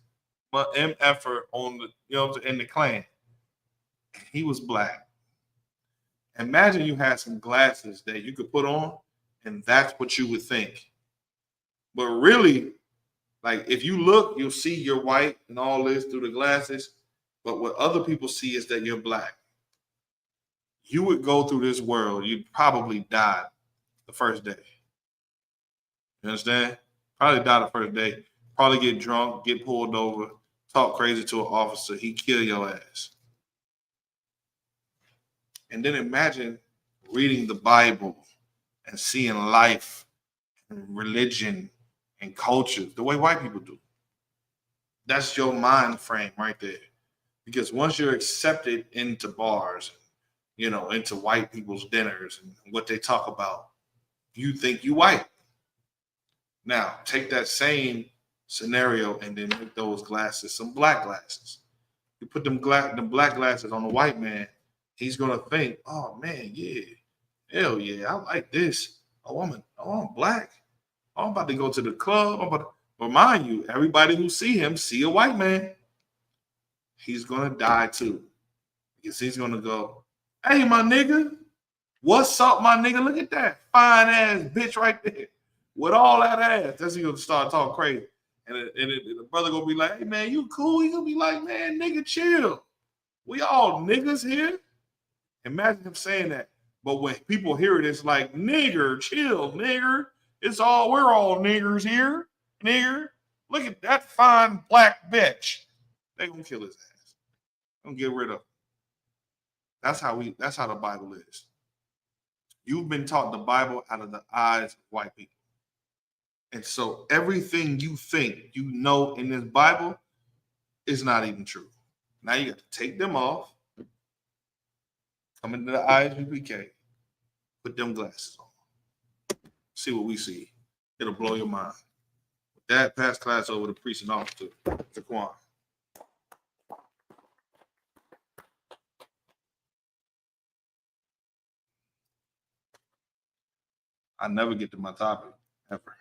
MFer on the in the Klan. He was black. Imagine you had some glasses that you could put on, and that's what you would think. But really, like, if you look, you'll see you're white and all this through the glasses. But what other people see is that you're black. You would go through this world, you'd probably die the first day. You understand? Probably die the first day. Probably get drunk, get pulled over, talk crazy to an officer, he kill your ass. And then imagine reading the Bible and seeing life and religion and culture the way white people do. That's your mind frame right there. Because once you're accepted into bars, into white people's dinners and what they talk about, you think you white. Now, take that same scenario and then make those glasses some black glasses. You put them black glasses on a white man, he's gonna think, oh man, yeah, hell yeah, I like this. Oh, I'm black. I'm about to go to the club. But mind you, everybody who see him see a white man. He's gonna die too. Because he's gonna go, hey, my nigga, what's up, my nigga? Look at that fine ass bitch right there with all that ass. That's he gonna start talking crazy. And the brother gonna be like, hey man, you cool? He gonna be like, man, nigga, chill. We all niggas here. Imagine him saying that. But when people hear it, it's like, nigger, chill, nigger. We're all niggers here, nigger. Look at that fine black bitch. They gonna kill his ass. Gonna get rid of him. That's how the Bible is. You've been taught the Bible out of the eyes of white people. And so everything you think you know in this Bible is not even true. Now you got to take them off, come into the Isupk, put them glasses on. See what we see. It'll blow your mind. With that, pass class over to priest and officer, Jaquan. I never get to my topic, ever.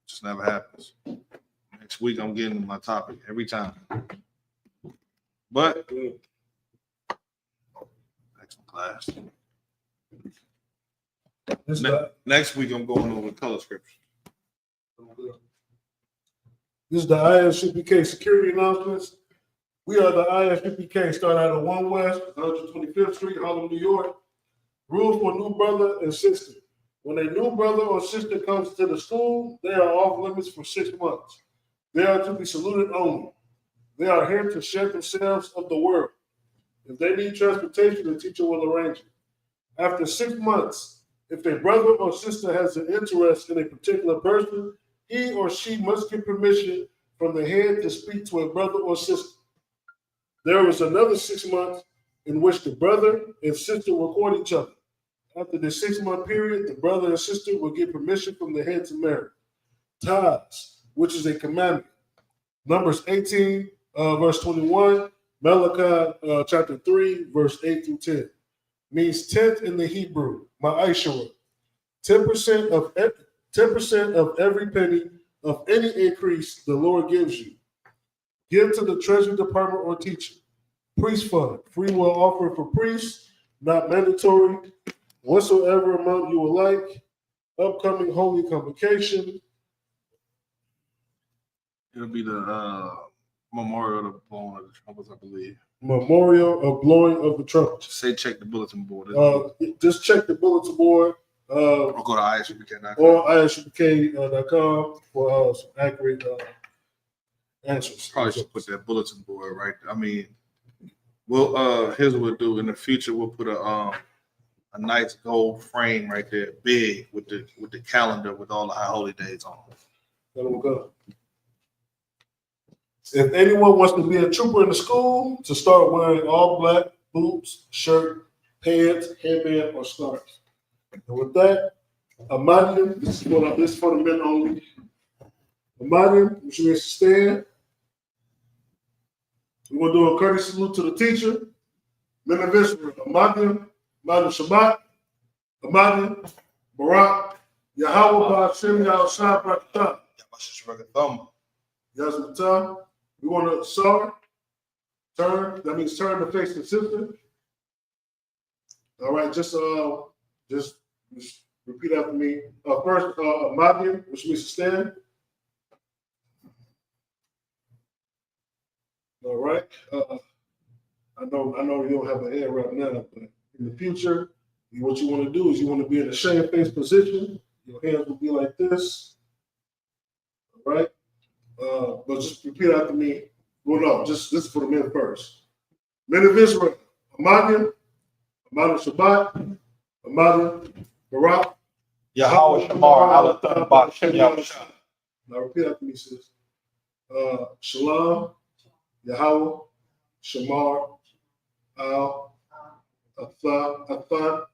Just never happens. Next week, I'm getting to my topic every time. But, next class. Next week, I'm going over color scripture. This is the Isupk security announcements. We are the Isupk, starting out of 1 West, 125th Street, Harlem, New York. Rules for new brother and sister. When a new brother or sister comes to the school, they are off limits for 6 months. They are to be saluted only. They are here to share themselves of the world. If they need transportation, the teacher will arrange it. After 6 months, if a brother or sister has an interest in a particular person, he or she must get permission from the head to speak to a brother or sister. There is another 6 months in which the brother and sister will court each other. After the 6 month period, the brother and sister will get permission from the head to marry. Tithes, which is a commandment. Numbers 18, verse 21, Malachi chapter 3, verse 8 through 10. Means tenth in the Hebrew, ma'ashara. 10% of every penny of any increase the Lord gives you. Give to the treasury department or teacher. Priest fund, free will offer for priests, not mandatory. Whatsoever amount you would like. Upcoming holy convocation. It'll be the memorial of the blowing of the trumpets, I believe. Memorial of blowing of the trumpets. Just say check the bulletin board. Just check the bulletin board. Or go to isupk.com. Or isupk.com for some accurate answers. Probably should put that bulletin board right there. I mean, we'll here's what we'll do. In the future, we'll put a nice gold frame right there, big, with the calendar with all the high holy days on. There we go. If anyone wants to be a trooper in the school, to start wearing all black boots, shirt, pants, headband, or scarves. And with that, Amadian, this is for the men only. Amadian, which means to stand. We're going to do a courtesy salute to the teacher. Men of Israel, Amadian, Manu Shabbat, Amadian, Barak, Yahweh Ba'ashem Yahushua Barakatah. Yazmatah. We want to sorry. Turn. That means turn to face the sister. All right, just repeat after me. First, Amadian, which means to stand. All right. I know you don't have a head right now, but in the future, what you want to do is you want to be in a shamefaced position. Your hands will be like this. All right. But just repeat after me. Well, no, this is for the men first. Men of Israel, Amadian, Amadian Shabbat, Amadian Barak, Yahweh Shamar, Alathan Ba'ashem Yahushua. Now repeat after me, sis. Shalom, Yahweh, Shamar, Al, Athan,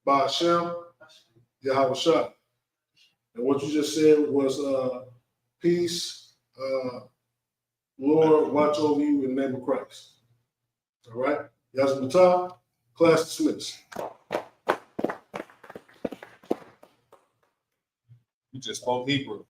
Ba'ashem, Yahushua. And what you just said was peace, Lord, watch over you in the name of Christ. All right? Yazmatah, class dismissed. You just spoke Hebrew.